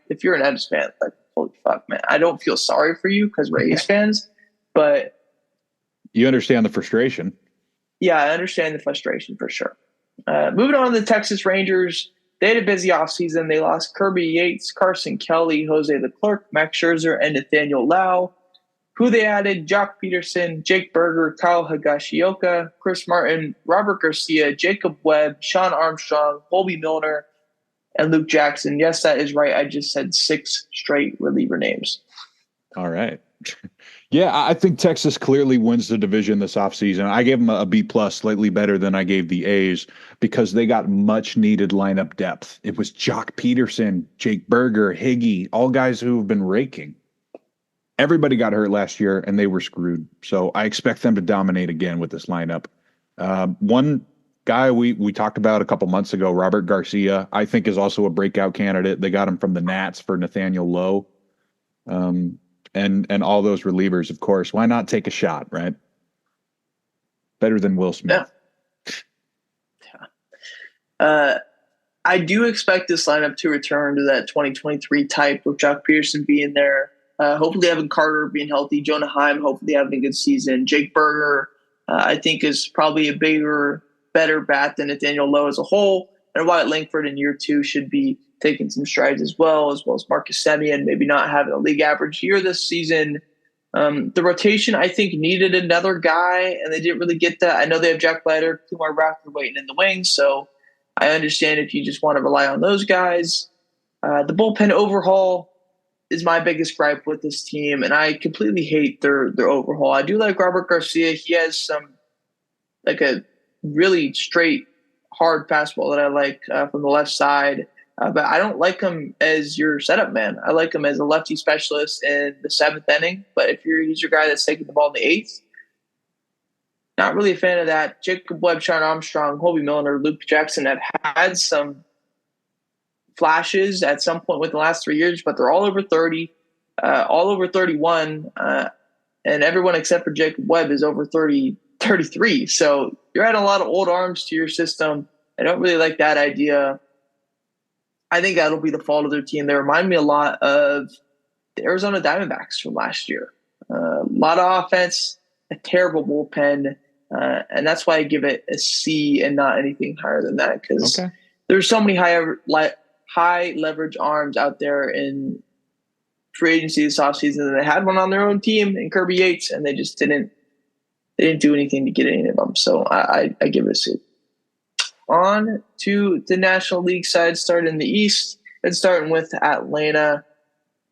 if you're an M's fan, like, holy fuck, man, I don't feel sorry for you because we're A's fans, but you understand the frustration. Yeah, I understand the frustration for sure. Moving on to the Texas Rangers, they had a busy offseason. They lost Kirby Yates, Carson Kelly, Jose Leclerc, Max Scherzer, and Nathaniel Lau. Who they added: Jock Peterson, Jake Berger, Kyle Higashioka, Chris Martin, Robert Garcia, Jacob Webb, Sean Armstrong, Colby Milner, and Luke Jackson. Yes, that is right. I just said 6 straight reliever names. All right. Yeah, I think Texas clearly wins the division this offseason. I gave them a B+, slightly better than I gave the A's, because they got much needed lineup depth. It was Jock Peterson, Jake Berger, Higgy, all guys who have been raking. Everybody got hurt last year, and they were screwed. So I expect them to dominate again with this lineup. One guy we talked about a couple months ago, Robert Garcia, I think is also a breakout candidate. They got him from the Nats for Nathaniel Lowe. And all those relievers, of course. Why not take a shot, right? Better than Will Smith. Yeah. I do expect this lineup to return to that 2023 type, with Jock Peterson being there. Hopefully Evan Carter being healthy. Jonah Heim hopefully having a good season. Jake Berger, I think, is probably a bigger, better bat than Nathaniel Lowe as a whole. And Wyatt Langford in year 2 should be taking some strides as well as Marcus Semien, maybe not having a league average year this season. The rotation, I think, needed another guy, and they didn't really get that. I know they have Jack Leiter, Kumar Rocker waiting in the wings, so I understand if you just want to rely on those guys. The bullpen overhaul is my biggest gripe with this team, and I completely hate their overhaul. I do like Robert Garcia. He has some, like, a really straight, hard fastball that I like from the left side. But I don't like him as your setup man. I like him as a lefty specialist in the 7th inning. But if he's your guy that's taking the ball in the 8th, not really a fan of that. Jacob Webb, Sean Armstrong, Colby Milner, Luke Jackson have had some flashes at some point within the last 3 years, but they're all over 30, all over 31. and everyone except for Jacob Webb is over 33. So you're adding a lot of old arms to your system. I don't really like that idea. I think that'll be the fault of their team. They remind me a lot of the Arizona Diamondbacks from last year. A lot of offense, a terrible bullpen, and that's why I give it a C and not anything higher than that, because there's so many high leverage arms out there in free agency this offseason, and they had one on their own team in Kirby Yates, and they just didn't do anything to get any of them. So I give it a C. On to the National League side, starting in the East, and starting with Atlanta.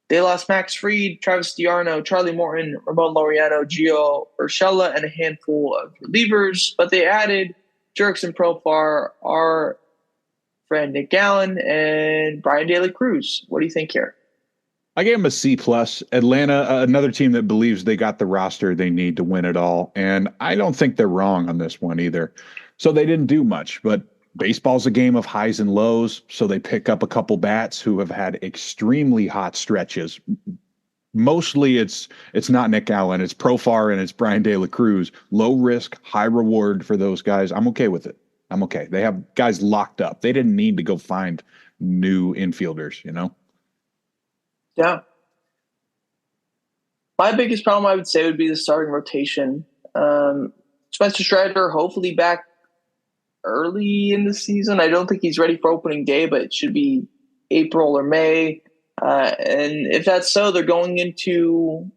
They lost Max Fried, Travis DiArno, Charlie Morton, Ramon Laureano, Gio Urshela, and a handful of relievers, but they added Jurickson Profar, our friend Nick Gallen, and Brian De La Cruz. What do you think here? I gave him a C+. Atlanta, another team that believes they got the roster they need to win it all. And I don't think they're wrong on this one either. So they didn't do much, but baseball's a game of highs and lows. So they pick up a couple bats who have had extremely hot stretches. Mostly it's not Nick Allen, it's Profar and it's Brian De La Cruz. Low risk, high reward for those guys. I'm okay with it. I'm okay. They have guys locked up. They didn't need to go find new infielders, you know? Yeah. My biggest problem, I would say, would be the starting rotation. Spencer Strider, hopefully back early in the season. I don't think he's ready for opening day, but it should be April or May. And if that's so, they're going into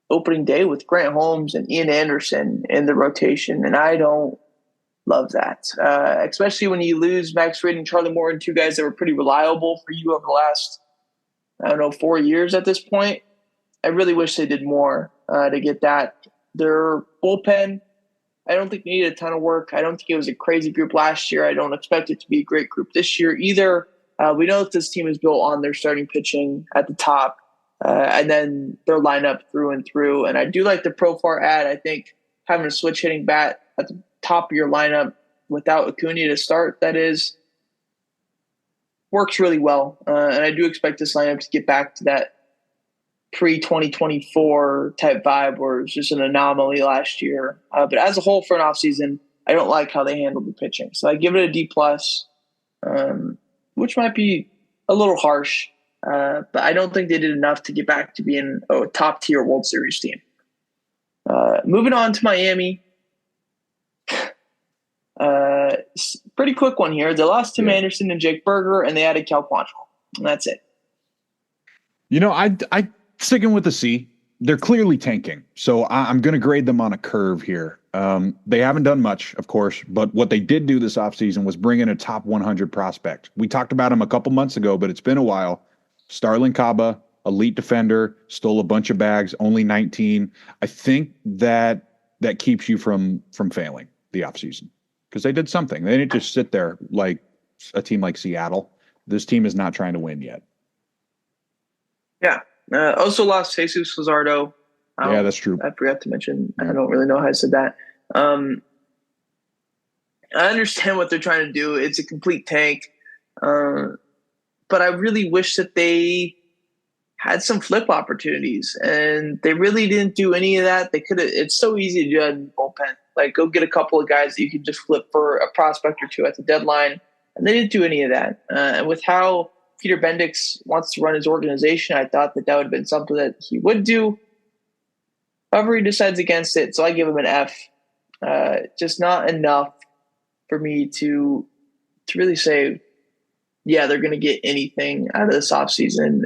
opening day with Grant Holmes and Ian Anderson in the rotation, and I don't love that, especially when you lose Max Fried and Charlie Morton, two guys that were pretty reliable for you over the last, 4 years at this point. I really wish they did more to get that. Their bullpen, I don't think needed a ton of work. I don't think it was a crazy group last year. I don't expect it to be a great group this year either. We know that this team is built on their starting pitching at the top, and then their lineup through and through. And I do like the Profar ad. I think having a switch hitting bat at the top of your lineup without Acuna to start, that is, works really well. And I do expect this lineup to get back to that pre-2024 type vibe where it was just an anomaly last year. But as a whole for an offseason, I don't like how they handled the pitching. So I give it a D+, which might be a little harsh. But I don't think they did enough to get back to being a top-tier World Series team. Moving on to Miami. Pretty quick one here. They lost Tim Anderson and Jake Berger, and they added Cal Quantrill. And that's it. You know, I sticking with the C. They're clearly tanking. So I'm going to grade them on a curve here. They haven't done much, of course, but what they did do this offseason was bring in a top 100 prospect. We talked about him a couple months ago, but it's been a while. Starlin Caba, elite defender, stole a bunch of bags, only 19. I think that keeps you from failing the offseason because they did something. They didn't just sit there like a team like Seattle. This team is not trying to win yet. Yeah. Also lost Jesus Luzardo. Yeah, that's true. I forgot to mention. I don't really know how I said that. I understand what they're trying to do. It's a complete tank. But I really wish that they had some flip opportunities, and they really didn't do any of that. They could have. It's so easy to do that in the bullpen. Like, go get a couple of guys that you can just flip for a prospect or two at the deadline, and they didn't do any of that. And with how Peter Bendix wants to run his organization, I thought that would have been something that he would do. However, he decides against it, so I give him an F. Just not enough for me to really say, yeah, they're going to get anything out of this offseason.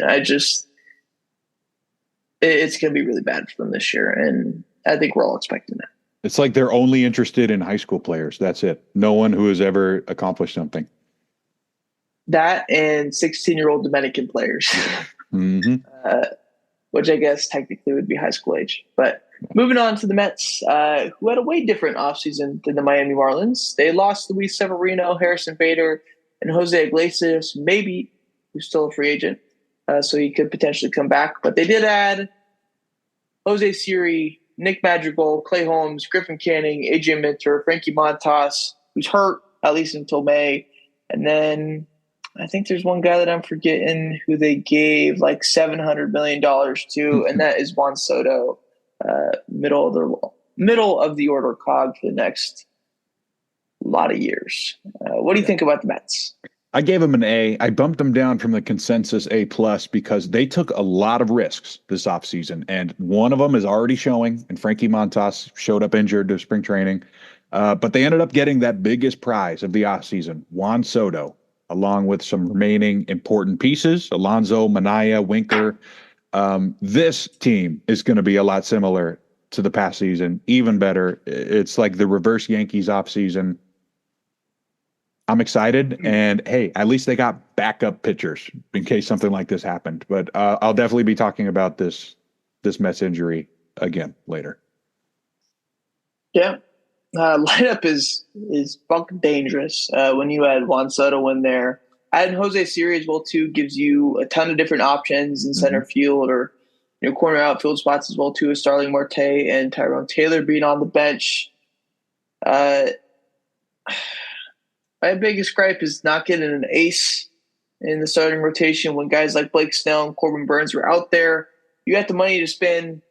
It's going to be really bad for them this year, and I think we're all expecting that. It's like they're only interested in high school players. That's it. No one who has ever accomplished something. That and 16-year-old Dominican players, which I guess technically would be high school age. But moving on to the Mets, who had a way different offseason than the Miami Marlins. They lost Luis Severino, Harrison Bader, and Jose Iglesias, maybe, who's still a free agent, so he could potentially come back. But they did add Jose Siri, Nick Madrigal, Clay Holmes, Griffin Canning, AJ Minter, Frankie Montas, who's hurt, at least until May. And then I think there's one guy that I'm forgetting who they gave like $700 million to, and that is Juan Soto, middle of the order cog for the next lot of years. What do you think about the Mets? I gave them an A. I bumped them down from the consensus A plus because they took a lot of risks this offseason. And one of them is already showing, and Frankie Montas showed up injured to spring training. But they ended up getting that biggest prize of the offseason, Juan Soto, along with some remaining important pieces, Alonso, Manaya, Winker. This team is going to be a lot similar to the past season, even better. It's like the reverse Yankees offseason. I'm excited, and hey, at least they got backup pitchers in case something like this happened. But I'll definitely be talking about this Mets injury again later. Yeah, lineup is fucking dangerous when you add Juan Soto in there. Adding Jose Siri as well too gives you a ton of different options in center field or corner outfield spots as well too. With Starling Marte and Tyrone Taylor being on the bench. My biggest gripe is not getting an ace in the starting rotation when guys like Blake Snell and Corbin Burns were out there. You got the money to spend.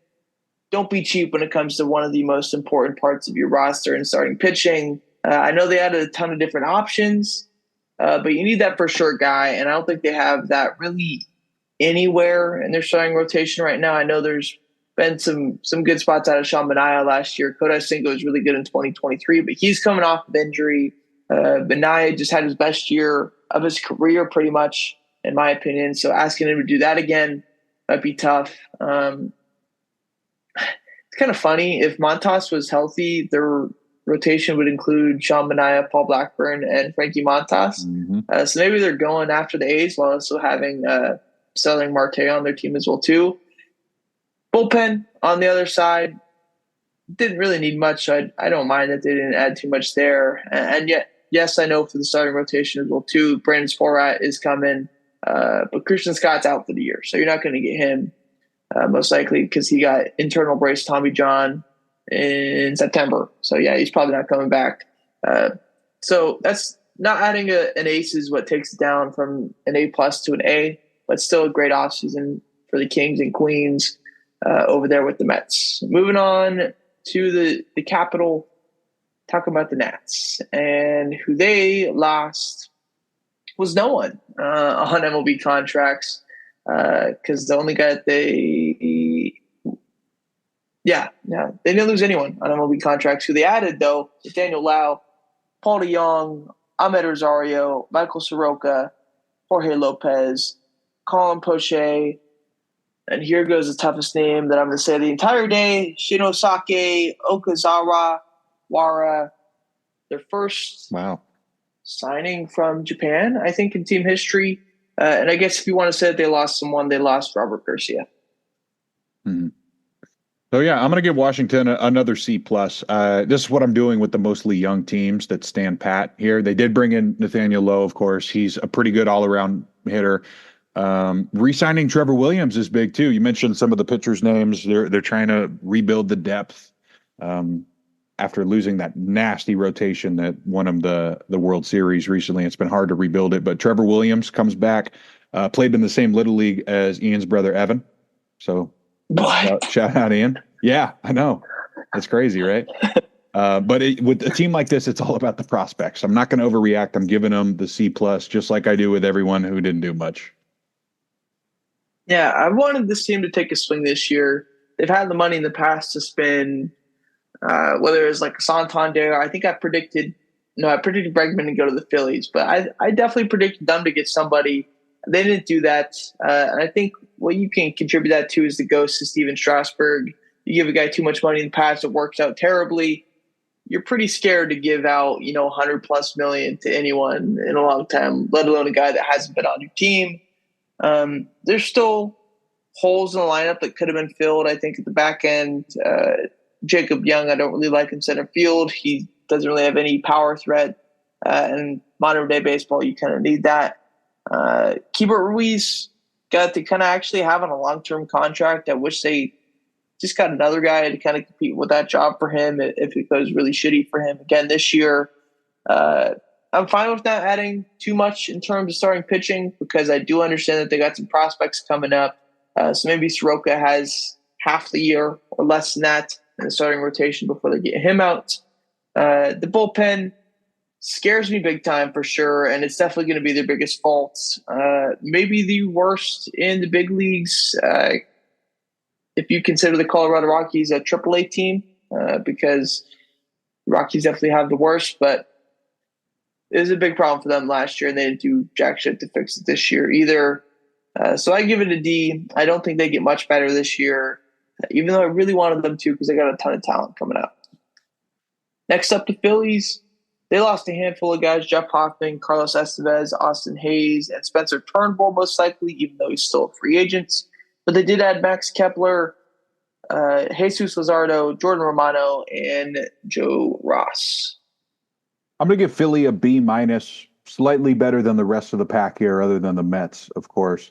Don't be cheap when it comes to one of the most important parts of your roster and starting pitching. I know they added a ton of different options, but you need that for sure guy, and I don't think they have that really anywhere in their starting rotation right now. I know there's been some good spots out of Sean Manaea last year. Kodai Senga was really good in 2023, but he's coming off of injury. Manaea just had his best year of his career pretty much, in my opinion. So asking him to do that again might be tough. It's kind of funny. If Montas was healthy, their rotation would include Sean Manaea, Paul Blackburn, and Frankie Montas. So maybe they're going after the A's while also having Starling Marte on their team as well too. Bullpen on the other side didn't really need much. I don't mind that they didn't add too much there. And yet, yes, I know for the starting rotation as well too, Brandon Sporat is coming, but Christian Scott's out for the year, so you're not going to get him most likely because he got internal brace Tommy John in September. So yeah, he's probably not coming back. So that's not adding an ace is what takes it down from an A plus to an A, but still a great offseason for the Kings and Queens over there with the Mets. Moving on to the capital, talk about the Nats, and who they lost was no one on MLB contracts because the only guy that they didn't lose anyone on MLB contracts. Who they added though was Daniel Lau, Paul DeYoung, Ahmed Rosario, Michael Soroka, Jorge Lopez, Colin Poche, and here goes the toughest name that I'm going to say the entire day, Shinosake Okazawa-Wara, their first signing from Japan, I think, in team history. And I guess if you want to say that they lost someone, they lost Robert Garcia. So, yeah, I'm going to give Washington another C+. This is what I'm doing with the mostly young teams that stand pat here. They did bring in Nathaniel Lowe, of course. He's a pretty good all-around hitter. Re-signing Trevor Williams is big too. You mentioned some of the pitchers' names. They're trying to rebuild the depth after losing that nasty rotation that won them the World Series recently. It's been hard to rebuild it, but Trevor Williams comes back, played in the same little league as Ian's brother Evan. So shout out Ian. Yeah, I know. That's crazy, right? But with a team like this, it's all about the prospects. I'm not going to overreact. I'm giving them the C+, just like I do with everyone who didn't do much. Yeah, I wanted this team to take a swing this year. They've had the money in the past to spend, whether it was like Santander. I think I predicted Bregman to go to the Phillies, but I definitely predicted them to get somebody. They didn't do that. And I think what you can contribute that to is the ghost of Steven Strasburg. You give a guy too much money in the past, it works out terribly. You're pretty scared to give out, $100+ million to anyone in a long time, let alone a guy that hasn't been on your team. There's still holes in the lineup that could have been filled. I think at the back end, Jacob Young, I don't really like in center field. He doesn't really have any power threat. And modern day baseball, you kind of need that. Keibert Ruiz got to kind of actually have on a long-term contract. I wish they just got another guy to kind of compete with that job for him if it goes really shitty for him again this year. I'm fine with not adding too much in terms of starting pitching because I do understand that they got some prospects coming up. So maybe Soroka has half the year or less than that in the starting rotation before they get him out. The bullpen scares me big time for sure, and it's definitely going to be their biggest fault. Maybe the worst in the big leagues, if you consider the Colorado Rockies a AAA team, because Rockies definitely have the worst, but it was a big problem for them last year, and they didn't do jack shit to fix it this year either. So I give it a D. I don't think they get much better this year, even though I really wanted them to because they got a ton of talent coming up. Next up, the Phillies. They lost a handful of guys: Jeff Hoffman, Carlos Estevez, Austin Hayes, and Spencer Turnbull, most likely, even though he's still a free agent. But they did add Max Kepler, Jesus Luzardo, Jordan Romano, and Joe Ross. I'm going to give Philly a B minus, slightly better than the rest of the pack here, other than the Mets, of course.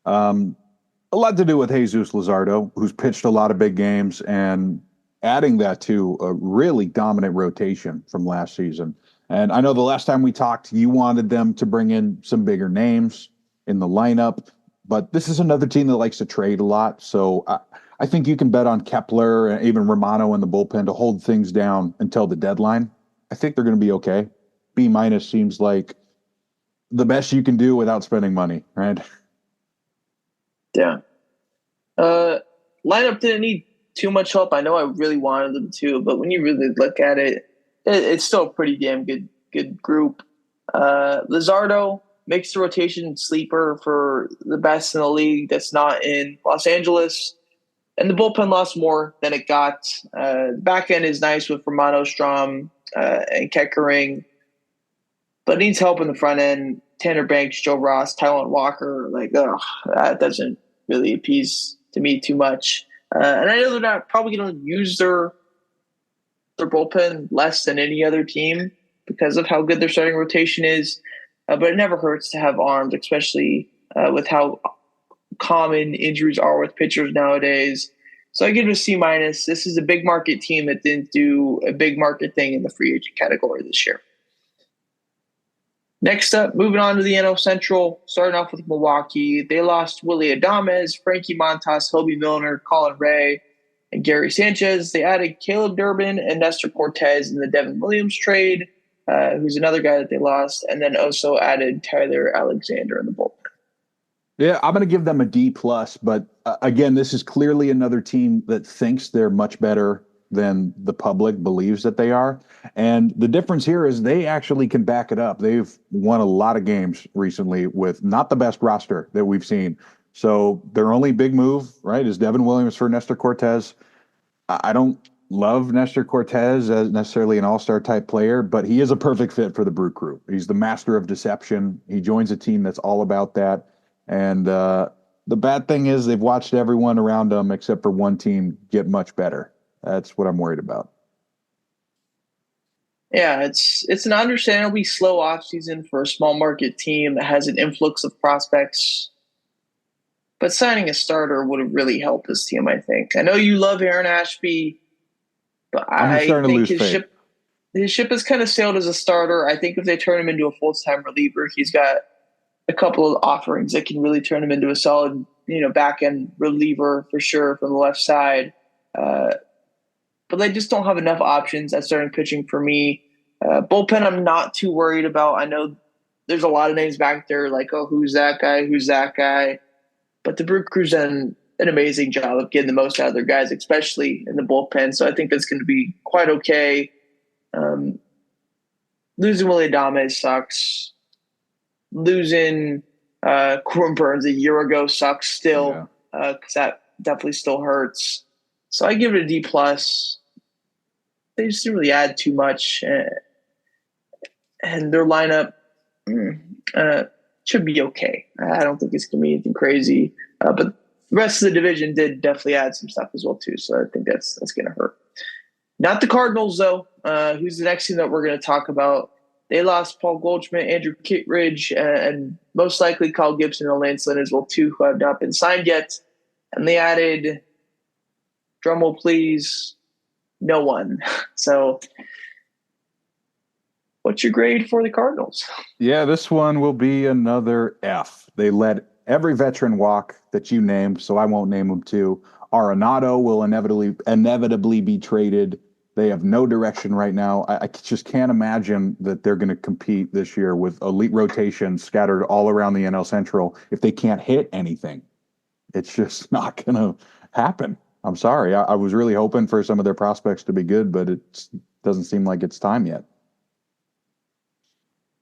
A lot to do with Jesus Luzardo, who's pitched a lot of big games, and adding that to a really dominant rotation from last season. And I know the last time we talked, you wanted them to bring in some bigger names in the lineup, but this is another team that likes to trade a lot. So I think you can bet on Kepler and even Romano in the bullpen to hold things down until the deadline. I think they're going to be okay. B minus seems like the best you can do without spending money, right? Yeah. Lineup didn't need too much help. I know I really wanted them to, but when you really look at it, it's still a pretty damn good group. Luzardo makes the rotation sleeper for the best in the league that's not in Los Angeles. And the bullpen lost more than it got. The back end is nice with Romano, Strom, and Keckering, but it needs help in the front end. Tanner Banks, Joe Ross, Taijuan Walker, that doesn't really appease to me too much. And I know they're not probably going to use their bullpen less than any other team because of how good their starting rotation is. But it never hurts to have arms, especially with how common injuries are with pitchers nowadays. So I give it a C minus. This is a big market team that didn't do a big market thing in the free agent category this year. Next up, moving on to the NL Central, starting off with Milwaukee. They lost Willie Adames, Frankie Montas, Hobie Milner, Colin Ray, and Gary Sanchez. They added Caleb Durbin and Nestor Cortez in the Devin Williams trade, who's another guy that they lost, and then also added Tyler Alexander in the bullpen. Yeah, I'm going to give them a D plus, but again, this is clearly another team that thinks they're much better than the public believes that they are. And the difference here is they actually can back it up. They've won a lot of games recently with not the best roster that we've seen. So their only big move, right, is Devin Williams for Nestor Cortez. I don't love Nestor Cortez as necessarily an all-star type player, but he is a perfect fit for the Brew Crew. He's the master of deception. He joins a team that's all about that. And the bad thing is they've watched everyone around them except for one team get much better. That's what I'm worried about. Yeah, it's an understandably slow offseason for a small market team that has an influx of prospects. But signing a starter would have really helped this team, I think. I know you love Aaron Ashby, but I think his ship has kind of sailed as a starter. I think if they turn him into a full-time reliever, he's got a couple of offerings that can really turn him into a solid, back-end reliever for sure from the left side. But they just don't have enough options at starting pitching for me. Bullpen, I'm not too worried about. I know there's a lot of names back there like, oh, who's that guy? Who's that guy? But the Brew Crew's done an amazing job of getting the most out of their guys, especially in the bullpen. So I think that's going to be quite okay. Losing Willie Adames sucks. Losing Corbin Burns a year ago sucks still because that definitely still hurts. So I give it a D plus. They just didn't really add too much, and their lineup should be okay. I don't think it's gonna be anything crazy, but the rest of the division did definitely add some stuff as well too. So I think that's gonna hurt. Not the Cardinals though. Who's the next team that we're gonna talk about? They lost Paul Goldschmidt, Andrew Kittredge, and most likely Kyle Gibson and Lance Lynn as well too, who have not been signed yet. And they added, drumroll please, no one. So What's your grade for the Cardinals? Yeah, this one will be another F. They let every veteran walk that you named, so I won't name them too. Arenado will inevitably be traded. They have no direction right now. I just can't imagine that they're going to compete this year with elite rotation scattered all around the NL Central if they can't hit anything. It's just not going to happen. I'm sorry. I was really hoping for some of their prospects to be good, but it doesn't seem like it's time yet.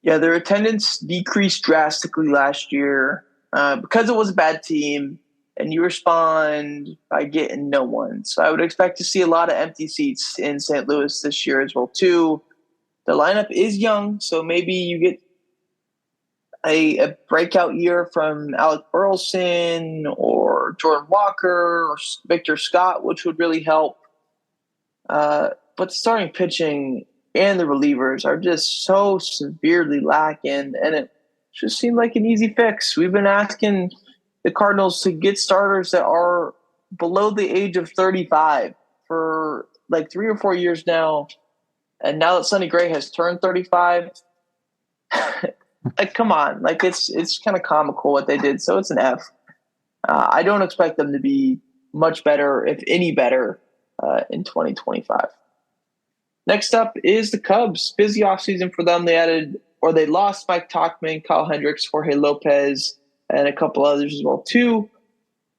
Yeah, their attendance decreased drastically last year because it was a bad team, and you respond by getting no one. So I would expect to see a lot of empty seats in St. Louis this year as well too. The lineup is young, so maybe you get a breakout year from Alec Burleson or Jordan Walker or Victor Scott, which would really help. But starting pitching and the relievers are just so severely lacking, and it just seemed like an easy fix. We've been asking the Cardinals to get starters that are below the age of 35 for like 3 or 4 years now. And now that Sonny Gray has turned 35, like, come on. Like, it's kind of comical what they did. So it's an F. I don't expect them to be much better, if any better, in 2025. Next up is the Cubs. Busy offseason for them. They lost Mike Tauchman, Kyle Hendricks, Jorge Lopez, and a couple others as well too.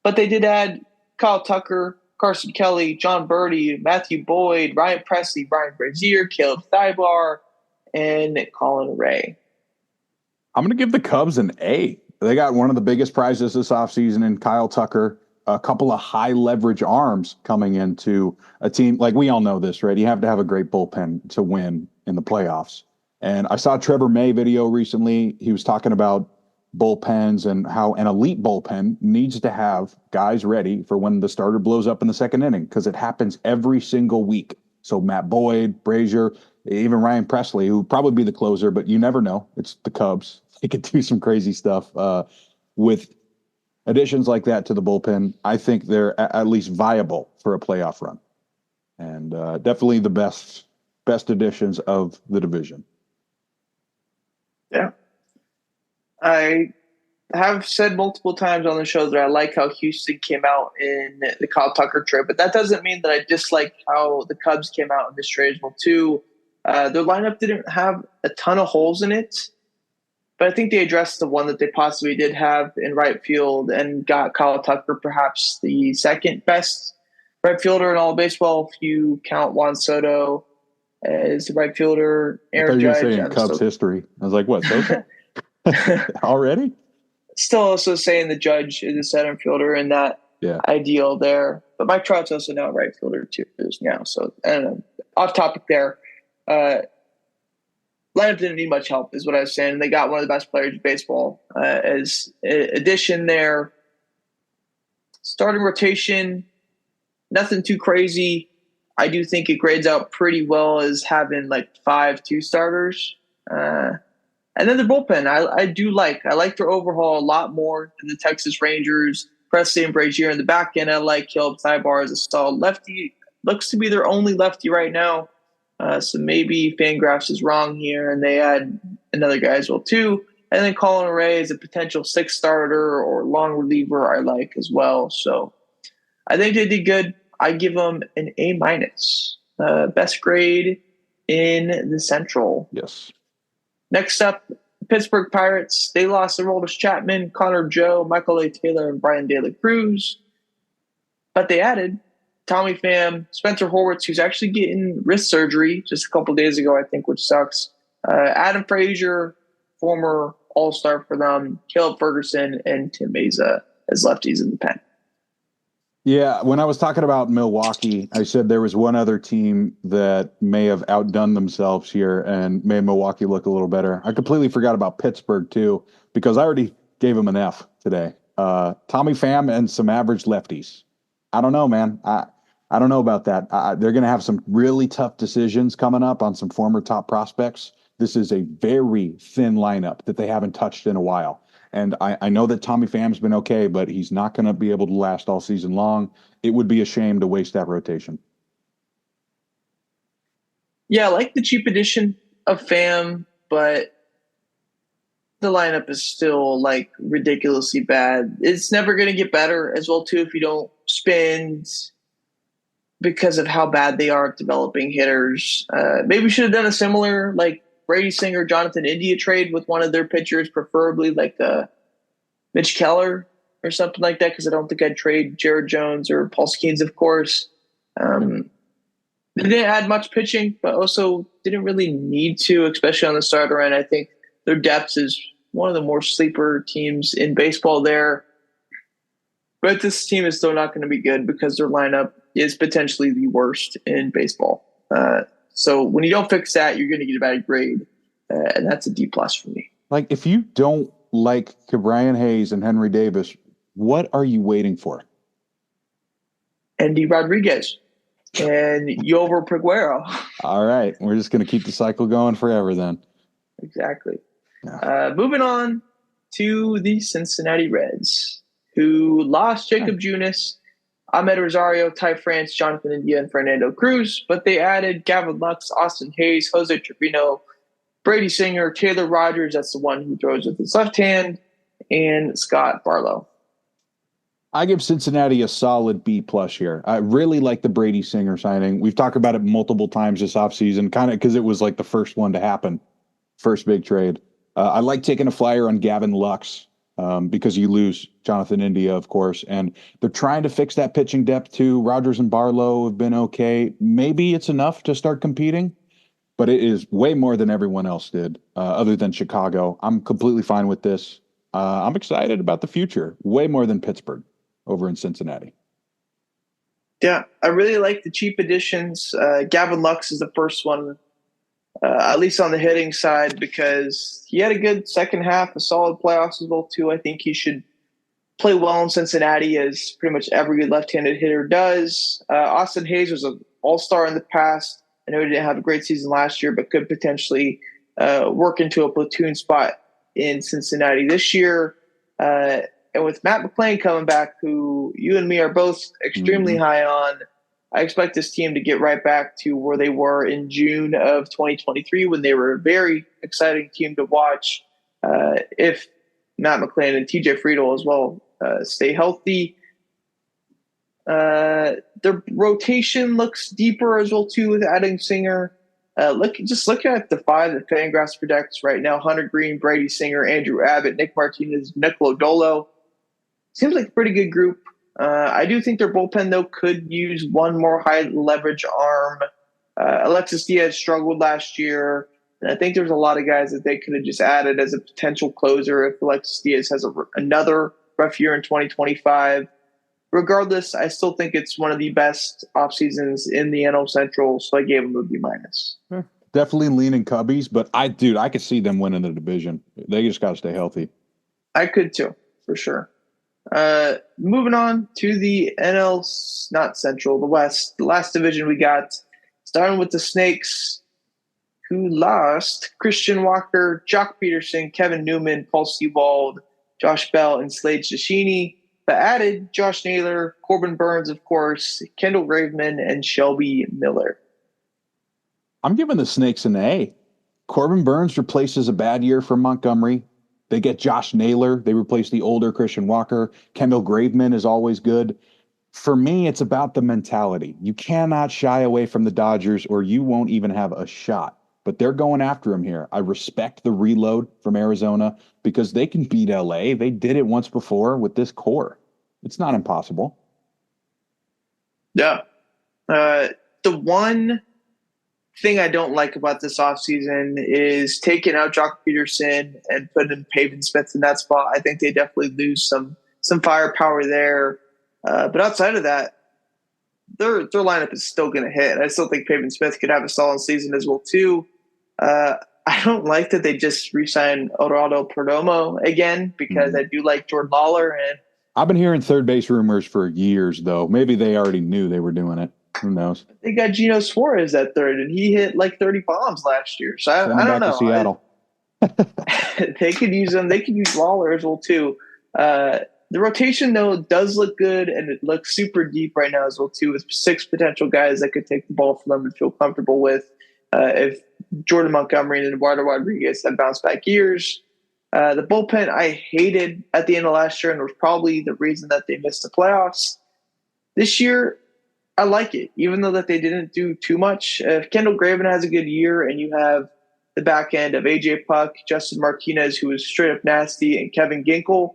But they did add Kyle Tucker, Carson Kelly, John Birdie, Matthew Boyd, Ryan Presley, Brian Brazier, Caleb Thibault, and Colin Ray. I'm going to give the Cubs an A. They got one of the biggest prizes this offseason in Kyle Tucker, a couple of high leverage arms coming into a team. Like, we all know this, right? You have to have a great bullpen to win in the playoffs. And I saw Trevor May video recently. He was talking about bullpens and how an elite bullpen needs to have guys ready for when the starter blows up in the second inning, because it happens every single week. So Matt Boyd, Brazier, even Ryan Presley, who would probably be the closer, but you never know. It's the Cubs. They could do some crazy stuff with additions like that to the bullpen. I think they're at least viable for a playoff run, and definitely the best additions of the division. Yeah. I have said multiple times on the show that I like how Houston came out in the Kyle Tucker trade, but that doesn't mean that I dislike how the Cubs came out in this trade as well too. Their lineup didn't have a ton of holes in it, but I think they addressed the one that they possibly did have in right field and got Kyle Tucker, perhaps the second best right fielder in all of baseball if you count Juan Soto as the right fielder. Aaron I thought you were Judge. saying Cubs history. I was like, what, Soto? Already? Still also saying the Judge is a center fielder in that ideal there. But Mike Trout's also now a right fielder too now. So I don't know. Off topic there. Lineup didn't need much help, is what I was saying. They got one of the best players in baseball as addition there. Starting rotation, nothing too crazy. I do think it grades out pretty well as having like 5 2-starters. And then the bullpen, I like their overhaul a lot more than the Texas Rangers. Presley and Brazier in the back end. I like Caleb Thibault as a solid lefty. Looks to be their only lefty right now. So maybe Fangraphs is wrong here, and they add another guy as well too. And then Colin Ray is a potential 6th starter or long reliever I like as well. So I think they did good. I give them an A-. Best grade in the Central. Yes. Next up, Pittsburgh Pirates. They lost Aroldis Chapman, Connor Joe, Michael A. Taylor, and Brian De La Cruz. But they added Tommy Pham, Spencer Horwitz, who's actually getting wrist surgery just a couple days ago, I think, which sucks. Adam Frazier, former All-Star for them, Caleb Ferguson, and Tim Meza as lefties in the pen. Yeah, when I was talking about Milwaukee, I said there was one other team that may have outdone themselves here and made Milwaukee look a little better. I completely forgot about Pittsburgh, too, because I already gave them an F today. Tommy Pham and some average lefties. I don't know, man. I don't know about that. They're going to have some really tough decisions coming up on some former top prospects. This is a very thin lineup that they haven't touched in a while. And I know that Tommy Pham's been okay, but he's not going to be able to last all season long. It would be a shame to waste that rotation. Yeah, I like the cheap addition a fan, but the lineup is still like ridiculously bad. It's never going to get better as well too if you don't spend because of how bad they are at developing hitters. Maybe we should have done a similar like Brady Singer, Jonathan India trade with one of their pitchers, preferably like Mitch Keller or something like that, because I don't think I'd trade Jared Jones or Paul Skeens, of course. They didn't add much pitching, but also didn't really need to, especially on the starter end. I think their depth is one of the more sleeper teams in baseball there. But this team is still not going to be good because their lineup is potentially the worst in baseball. So when you don't fix that, you're going to get a bad grade, and that's a D plus for me. Like, if you don't like Brian Hayes and Henry Davis, what are you waiting for? Andy Rodriguez and Yover Peguero. All right. We're just going to keep the cycle going forever then. Exactly. Yeah. Moving on to the Cincinnati Reds, who lost Jacob Junis, Ahmed Rosario, Ty France, Jonathan India, and Fernando Cruz, but they added Gavin Lux, Austin Hayes, Jose Trevino, Brady Singer, Taylor Rogers, that's the one who throws with his left hand, and Scott Barlow. I give Cincinnati a solid B+ here. I really like the Brady Singer signing. We've talked about it multiple times this offseason, kind of because it was like the first one to happen, first big trade. I like taking a flyer on Gavin Lux because you lose Jonathan India, of course, and they're trying to fix that pitching depth too. Rogers and Barlow have been okay. Maybe it's enough to start competing, but it is way more than everyone else did, other than Chicago. I'm completely fine with this. I'm excited about the future, way more than Pittsburgh over in Cincinnati. Yeah, I really like the cheap additions. Gavin Lux is the first one, at least on the hitting side, because he had a good second half, a solid playoffs as well too. I think he should play well in Cincinnati, as pretty much every left-handed hitter does. Austin Hayes was an all-star in the past. I know he didn't have a great season last year, but could potentially work into a platoon spot in Cincinnati this year. And with Matt McClain coming back, who you and me are both extremely high on, I expect this team to get right back to where they were in June of 2023 when they were a very exciting team to watch. If Matt McClain and TJ Friedel as well stay healthy. Their rotation looks deeper as well too with adding Singer. Looking at the five that Fangraphs projects right now: Hunter Green, Brady Singer, Andrew Abbott, Nick Martinez, Nick Lodolo. Seems like a pretty good group. I do think their bullpen, though, could use one more high leverage arm. Alexis Diaz struggled last year, and I think there's a lot of guys that they could have just added as a potential closer if Alexis Diaz has another rough year in 2025. Regardless, I still think it's one of the best off seasons in the NL Central, so I gave them a B-. Definitely leaning Cubbies, but I could see them winning the division. They just got to stay healthy. I could too, for sure. Moving on to the NL, not Central, the West. The last division we got, starting with the Snakes, who lost Christian Walker, Jock Peterson, Kevin Newman, Paul Sewald, Josh Bell, and Slade Shashini, but added Josh Naylor, Corbin Burns, of course, Kendall Graveman, and Shelby Miller. I'm giving the Snakes an A. Corbin Burns replaces a bad year for Montgomery. They get Josh Naylor. They replace the older Christian Walker. Kendall Graveman is always good. For me, it's about the mentality. You cannot shy away from the Dodgers or you won't even have a shot. But they're going after him here. I respect the reload from Arizona because they can beat LA. They did it once before with this core. It's not impossible. Yeah. The one thing I don't like about this offseason is taking out Jock Peterson and putting Pavin Smith in that spot. I think they definitely lose some firepower there. But outside of that, their lineup is still going to hit. I still think Pavin Smith could have a solid season as well too. I don't like that they just re-signed Geraldo Perdomo again because I do like Jordan Lawler. And I've been hearing third base rumors for years, though. Maybe they already knew they were doing it. Who knows? They got Geno Suarez at third, and he hit like 30 bombs last year. So I don't know. To Seattle. They could use them. They could use Lawler as well too. The rotation though does look good, and it looks super deep right now as well too, with 6 potential guys that could take the ball for them and feel comfortable with. if Jordan Montgomery and Eduardo Rodriguez had bounced back years. The bullpen I hated at the end of last year and was probably the reason that they missed the playoffs. This year, I like it, even though that they didn't do too much. If Kendall Graven has a good year and you have the back end of AJ Puck, Justin Martinez, who is straight up nasty, and Kevin Ginkel,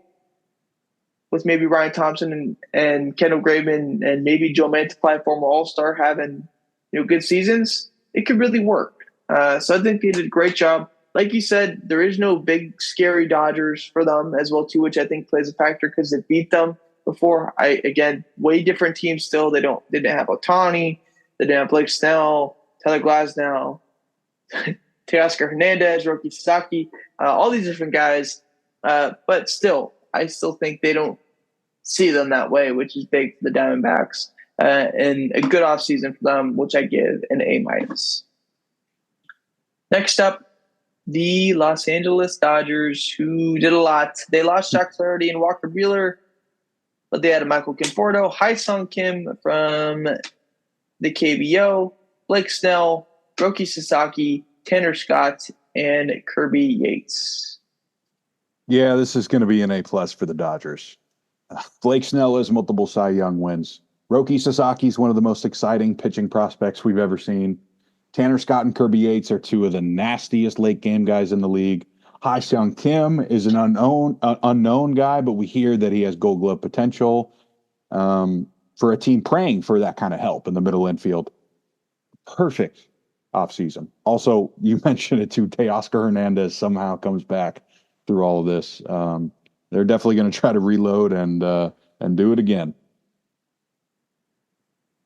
with maybe Ryan Thompson and Kendall Graven and maybe Joe Mantiply, former All-Star, having good seasons, it could really work. So I think they did a great job. Like you said, there is no big scary Dodgers for them as well too, which I think plays a factor because they beat them before. Again, way different teams still. They didn't have Ohtani, they didn't have Blake Snell, Tyler Glasnow, Teoscar Hernandez, Roki Sasaki, all these different guys. But still, I still think they don't see them that way, which is big for the Diamondbacks. And a good offseason for them, which I give an A-. Next up, the Los Angeles Dodgers, who did a lot. They lost Jack Flaherty and Walker Buehler, but they had Michael Conforto, Hai-Sung Kim from the KBO, Blake Snell, Roki Sasaki, Tanner Scott, and Kirby Yates. Yeah, this is going to be an A+ for the Dodgers. Blake Snell has multiple Cy Young wins. Roki Sasaki is one of the most exciting pitching prospects we've ever seen. Tanner Scott and Kirby Yates are two of the nastiest late game guys in the league. Hai-Sung Kim is an unknown guy, but we hear that he has Gold Glove potential for a team praying for that kind of help in the middle infield. Perfect offseason. Also, you mentioned it too, Teoscar Hernandez somehow comes back through all of this. They're definitely going to try to reload and do it again.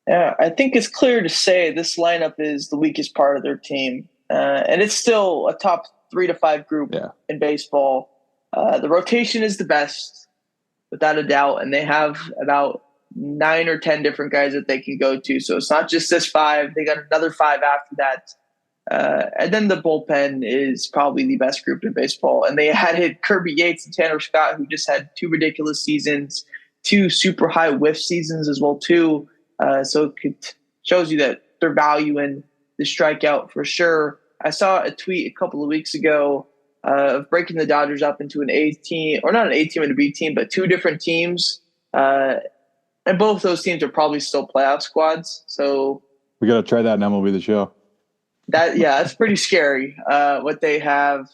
Yeah, I think it's clear to say this lineup is the weakest part of their team. And it's still a top 3 to 5 group in baseball. The rotation is the best, without a doubt. And they have about 9 or 10 different guys that they can go to. So it's not just this 5. They got another 5 after that. And then the bullpen is probably the best group in baseball. And they added Kirby Yates and Tanner Scott, who just had 2 ridiculous seasons, 2 super high whiff seasons as well, too. So it shows you that they're valuing the strikeout for sure. I saw a tweet a couple of weeks ago of breaking the Dodgers up into an A team, or not an A team and a B team, but 2 different teams. And both those teams are probably still playoff squads. So we got to try that in MLB The Show. That's pretty scary. What they have.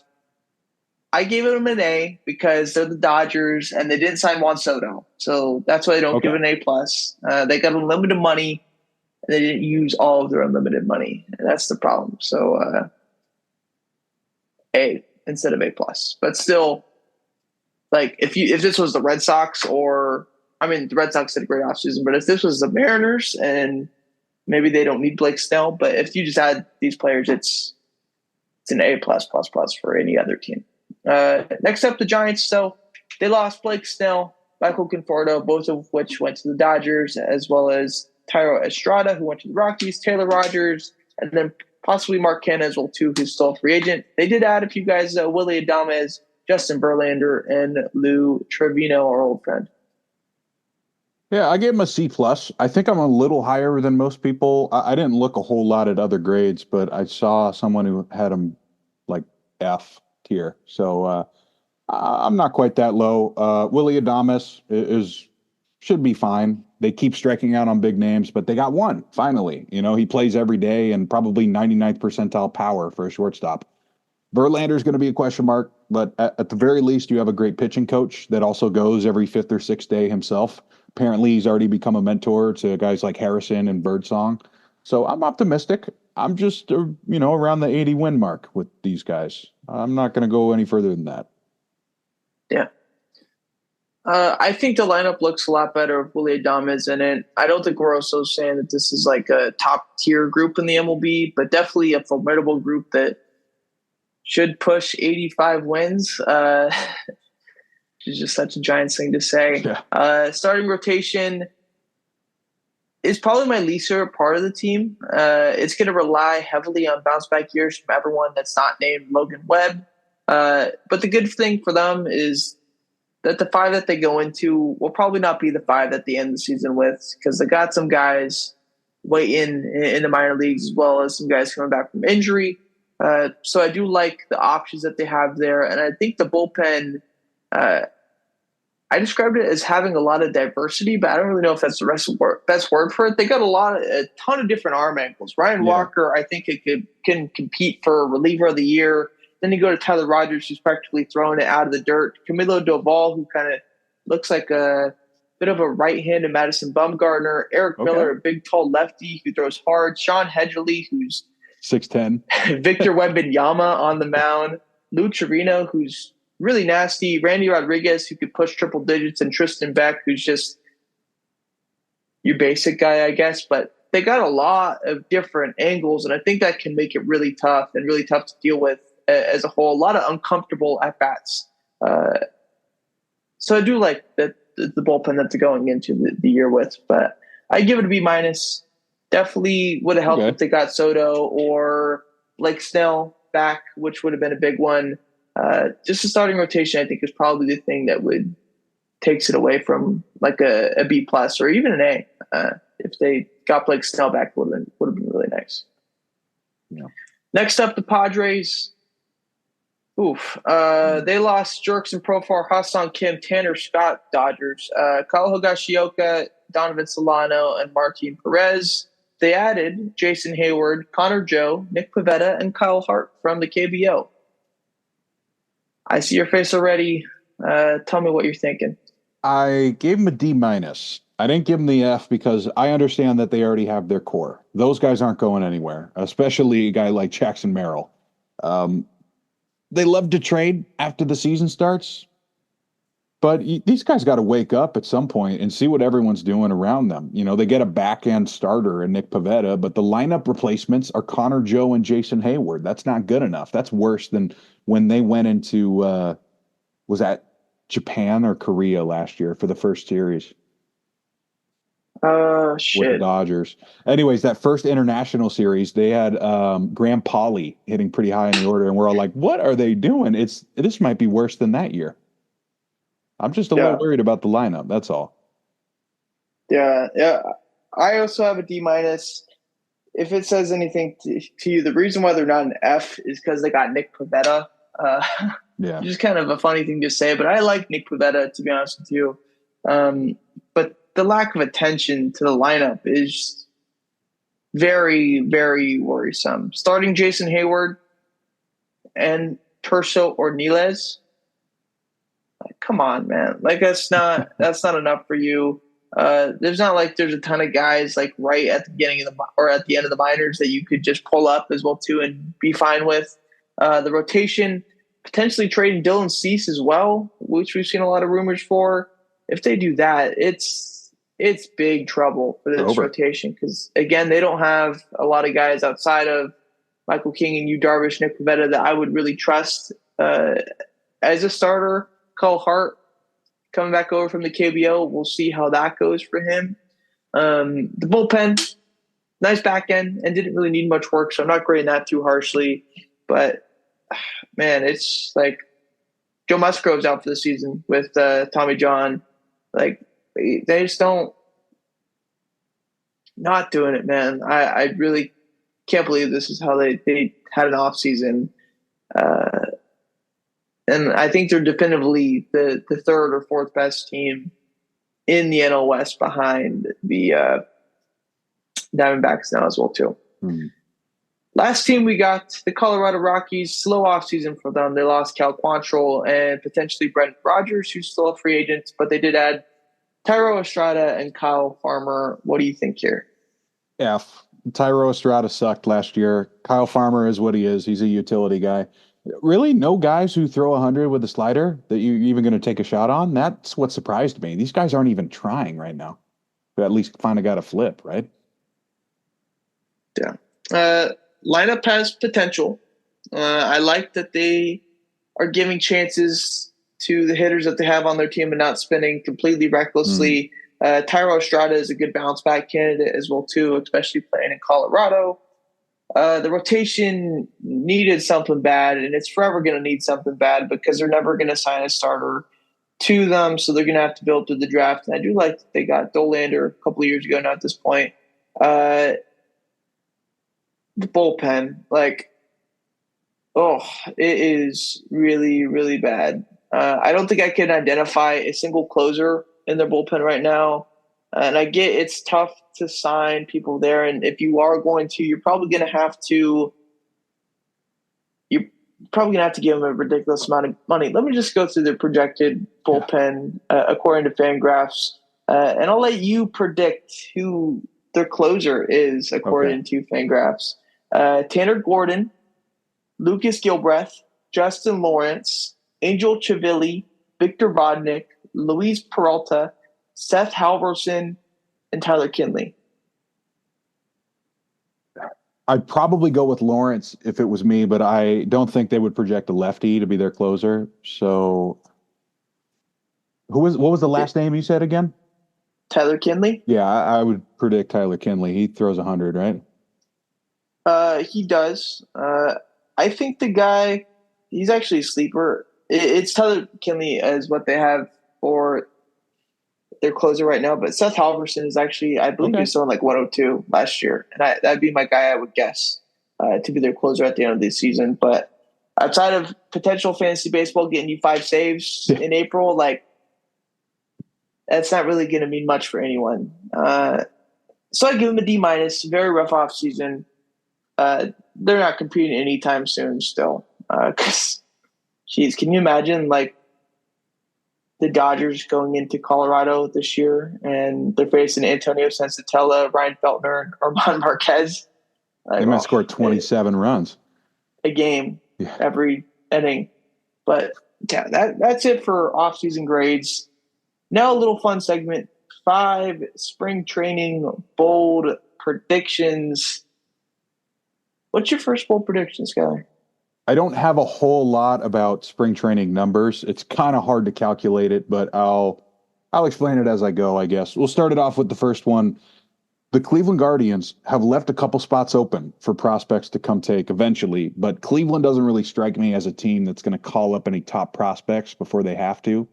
I gave them an A because they're the Dodgers and they didn't sign Juan Soto. So that's why they don't give an A+. They got unlimited money and they didn't use all of their unlimited money. And that's the problem. So A instead of A+. But still, like if this was the Red Sox the Red Sox did a great offseason, but if this was the Mariners and maybe they don't need Blake Snell, but if you just add these players, it's an A++ for any other team. Next up, the Giants. So they lost Blake Snell, Michael Conforto, both of which went to the Dodgers, as well as Tyro Estrada, who went to the Rockies, Taylor Rogers, and then possibly Mark Canha as well, too, who's still a free agent. They did add a few guys, Willie Adames, Justin Verlander, and Lou Trevino, our old friend. Yeah, I gave him a C+. I think I'm a little higher than most people. I didn't look a whole lot at other grades, but I saw someone who had him like F tier. So I'm not quite that low. Willie Adames should be fine. They keep striking out on big names, but they got one finally. He plays every day and probably 99th percentile power for a shortstop. Verlander's going to be a question mark, but at the very least, you have a great pitching coach that also goes every 5th or 6th day himself. Apparently, he's already become a mentor to guys like Harrison and Birdsong. So I'm optimistic. I'm just, around the 80 win mark with these guys. I'm not going to go any further than that. Yeah. I think the lineup looks a lot better with Willie Adames in it. I don't think we're also saying that this is like a top tier group in the MLB, but definitely a formidable group that should push 85 wins. Which is just such a Giants thing to say. Yeah. Starting rotation is probably my least favorite part of the team. It's going to rely heavily on bounce back years from everyone that's not named Logan Webb. But the good thing for them is that the 5 that they go into will probably not be the 5 that they end the season with, because they got some guys weight in the minor leagues, as well as some guys coming back from injury. So I do like the options that they have there, and I think the bullpen. I described it as having a lot of diversity, but I don't really know if that's the best word for it. They got a ton of different arm angles. Ryan Walker, I think can compete for reliever of the year. Then you go to Tyler Rogers, who's practically throwing it out of the dirt. Camilo Doval, who kind of looks like a bit of a right-handed Madison Bumgarner. Eric Miller, a big, tall lefty who throws hard. Sean Hedgerly, who's 6'10". Victor Wembanyama on the mound. Lou Chirino, who's really nasty. Randy Rodriguez, who could push triple digits, and Tristan Beck, who's just your basic guy, I guess. But they got a lot of different angles, and I think that can make it really tough and really tough to deal with as a whole. A lot of uncomfortable at-bats. So I do like the bullpen that they're going into the year with, but I give it a B-. Definitely would have helped if they got Soto or Blake Snell back, which would have been a big one. Just the starting rotation, I think, is probably the thing that takes it away from like a B+ or even an A. If they got Blake Snell back, would have been really nice. Yeah. Next up, the Padres. They lost Jerks and Profar, Hassan Kim, Tanner Scott, Dodgers, Kyle Higashioka, Donovan Solano, and Martin Perez. They added Jason Hayward, Connor Joe, Nick Pivetta, and Kyle Hart from the KBO. I see your face already. Tell me what you're thinking. I gave him a D-. I didn't give him the F because I understand that they already have their core. Those guys aren't going anywhere, especially a guy like Jackson Merrill. They love to trade after the season starts, but these guys got to wake up at some point and see what everyone's doing around them. You know, they get a back-end starter in Nick Pivetta, but the lineup replacements are Connor Joe and Jason Hayward. That's not good enough. That's worse than when they went into, was that Japan or Korea last year for the first series? With the Dodgers. Anyways, that first international series, they had Graham Pauley hitting pretty high in the order, and we're all like, what are they doing? This might be worse than that year. I'm just a little worried about the lineup. That's all. Yeah. I also have a D-. If it says anything to you, the reason why they're not an F is because they got Nick Pivetta. Just kind of a funny thing to say, but I like Nick Pivetta, to be honest with you. But the lack of attention to the lineup is very, very worrisome. Starting Jason Hayward and Terso or Niles, come on, man. Like that's not enough for you. There's not like there's a ton of guys like right at the beginning of or at the end of the minors that you could just pull up as well too and be fine with. The rotation, potentially trading Dylan Cease as well, which we've seen a lot of rumors for. If they do that, it's big trouble for this rotation because, again, they don't have a lot of guys outside of Michael King and Yu Darvish, Nick Pivetta that I would really trust as a starter. Kyle Hart coming back over from the KBO. We'll see how that goes for him. The bullpen, nice back end and didn't really need much work, so I'm not grading that too harshly. But, man, it's like Joe Musgrove's out for the season with Tommy John. Like, they just not doing it, man. I really can't believe this is how they had an offseason. And I think they're definitively the third or fourth best team in the NL West behind the Diamondbacks now as well, too. Mm-hmm. Last team we got the Colorado Rockies. Slow offseason for them. They lost Cal Quantrill and potentially Brent Rogers, who's still a free agent, but they did add Tyro Estrada and Kyle Farmer. What do you think here? F. Tyro Estrada sucked last year. Kyle Farmer is what he is. He's a utility guy. Really, no guys who throw 100 with a slider that you're even going to take a shot on? That's what surprised me. These guys aren't even trying right now to at least find a guy to flip, right? Yeah. Lineup has potential. I like that they are giving chances to the hitters that they have on their team and not spending completely recklessly. Tyro Estrada is a good bounce back candidate as well too, especially playing in Colorado. The rotation needed something bad, and it's forever going to need something bad because they're never going to sign a starter to them, so they're going to have to build through the draft. And I do like that they got Dolander a couple of years ago now at this point. Uh, the bullpen, like, oh, it is really, really bad. I don't think I can identify a single closer in their bullpen right now. And I get it's tough to sign people there. And if you are going to, you're probably going to have to give them a ridiculous amount of money. Let me just go through the projected bullpen according to Fangraphs, and I'll let you predict who their closer is according to Fangraphs. Tanner Gordon, Lucas Gilbreth, Justin Lawrence, Angel Chivilli, Victor Vodnik, Luis Peralta, Seth Halverson, and Tyler Kinley. I'd probably go with Lawrence if it was me, but I don't think they would project a lefty to be their closer. So, what was the last name you said again? Tyler Kinley? Yeah, I would predict Tyler Kinley. He throws 100, right? He does. I think the guy, he's actually a sleeper. It's Tyler Kinley as what they have for their closer right now, but Seth Halverson is actually, I believe, he's throwing like 102 last year, and that'd be my guy, I would guess, to be their closer at the end of the season. But outside of potential fantasy baseball getting you 5 saves in April, like, that's not really going to mean much for anyone. So I give him a D minus. Very rough off season. They're not competing anytime soon still. Because, geez, can you imagine like the Dodgers going into Colorado this year and they're facing Antonio Sensatella, Ryan Feltner, and Armand Marquez? Like, they might score 27 runs a game every inning. But yeah, that's it for offseason grades. Now a little fun segment. 5 spring training bold predictions. What's your first bold prediction, Skyler? I don't have a whole lot about spring training numbers. It's kind of hard to calculate it, but I'll explain it as I go, I guess. We'll start it off with the first one. The Cleveland Guardians have left a couple spots open for prospects to come take eventually, but Cleveland doesn't really strike me as a team that's going to call up any top prospects before they have to.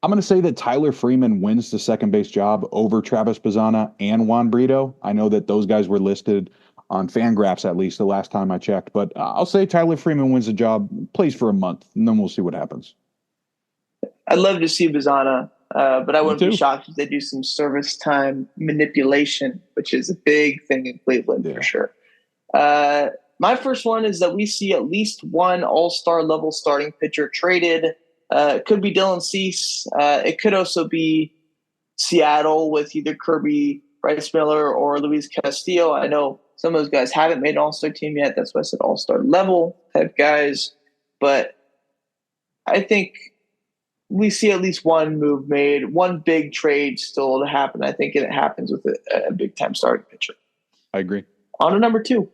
I'm going to say that Tyler Freeman wins the second base job over Travis Bazzana and Juan Brito. I know that those guys were listed on Fangraphs at least the last time I checked, but I'll say Tyler Freeman wins the job, plays for a month, and then we'll see what happens. I'd love to see Bazzana, but I wouldn't be shocked if they do some service time manipulation, which is a big thing in Cleveland for sure. My first one is that we see at least one all-star level starting pitcher traded. It could be Dylan Cease. It could also be Seattle with either Kirby Bryce Miller or Luis Castillo. I know some of those guys haven't made an all-star team yet. That's why I said all-star level type guys. But I think we see at least one move made, one big trade still to happen. I think it happens with a big-time starting pitcher. I agree. On to number 2.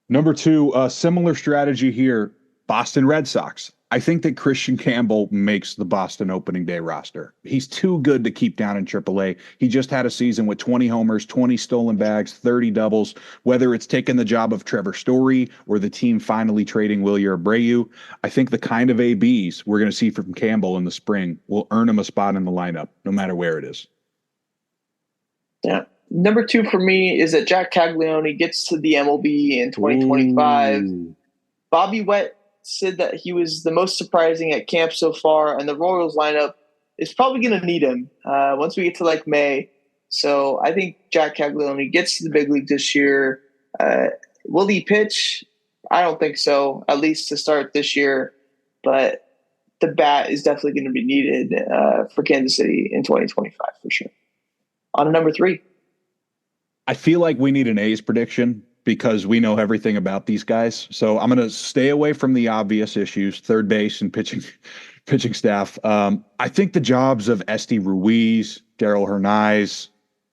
Number 2, similar strategy here, Boston Red Sox. I think that Christian Campbell makes the Boston opening day roster. He's too good to keep down in AAA. He just had a season with 20 homers, 20 stolen bags, 30 doubles. Whether it's taking the job of Trevor Story or the team finally trading Wilyer Abreu, I think the kind of ABs we're going to see from Campbell in the spring will earn him a spot in the lineup, no matter where it is. Yeah. Number 2 for me is that Jack Caglione gets to the MLB in 2025. Ooh. Bobby Witt said that he was the most surprising at camp so far, and the Royals lineup is probably going to need him once we get to like May. So I think Jack Caglione gets to the big league this year. Will he pitch? I don't think so, at least to start this year. But the bat is definitely going to be needed for Kansas City in 2025 for sure. On to number 3. I feel like we need an A's prediction because we know everything about these guys. So I'm going to stay away from the obvious issues, third base and pitching staff. I think the jobs of Esty Ruiz, Darrell Hernaiz,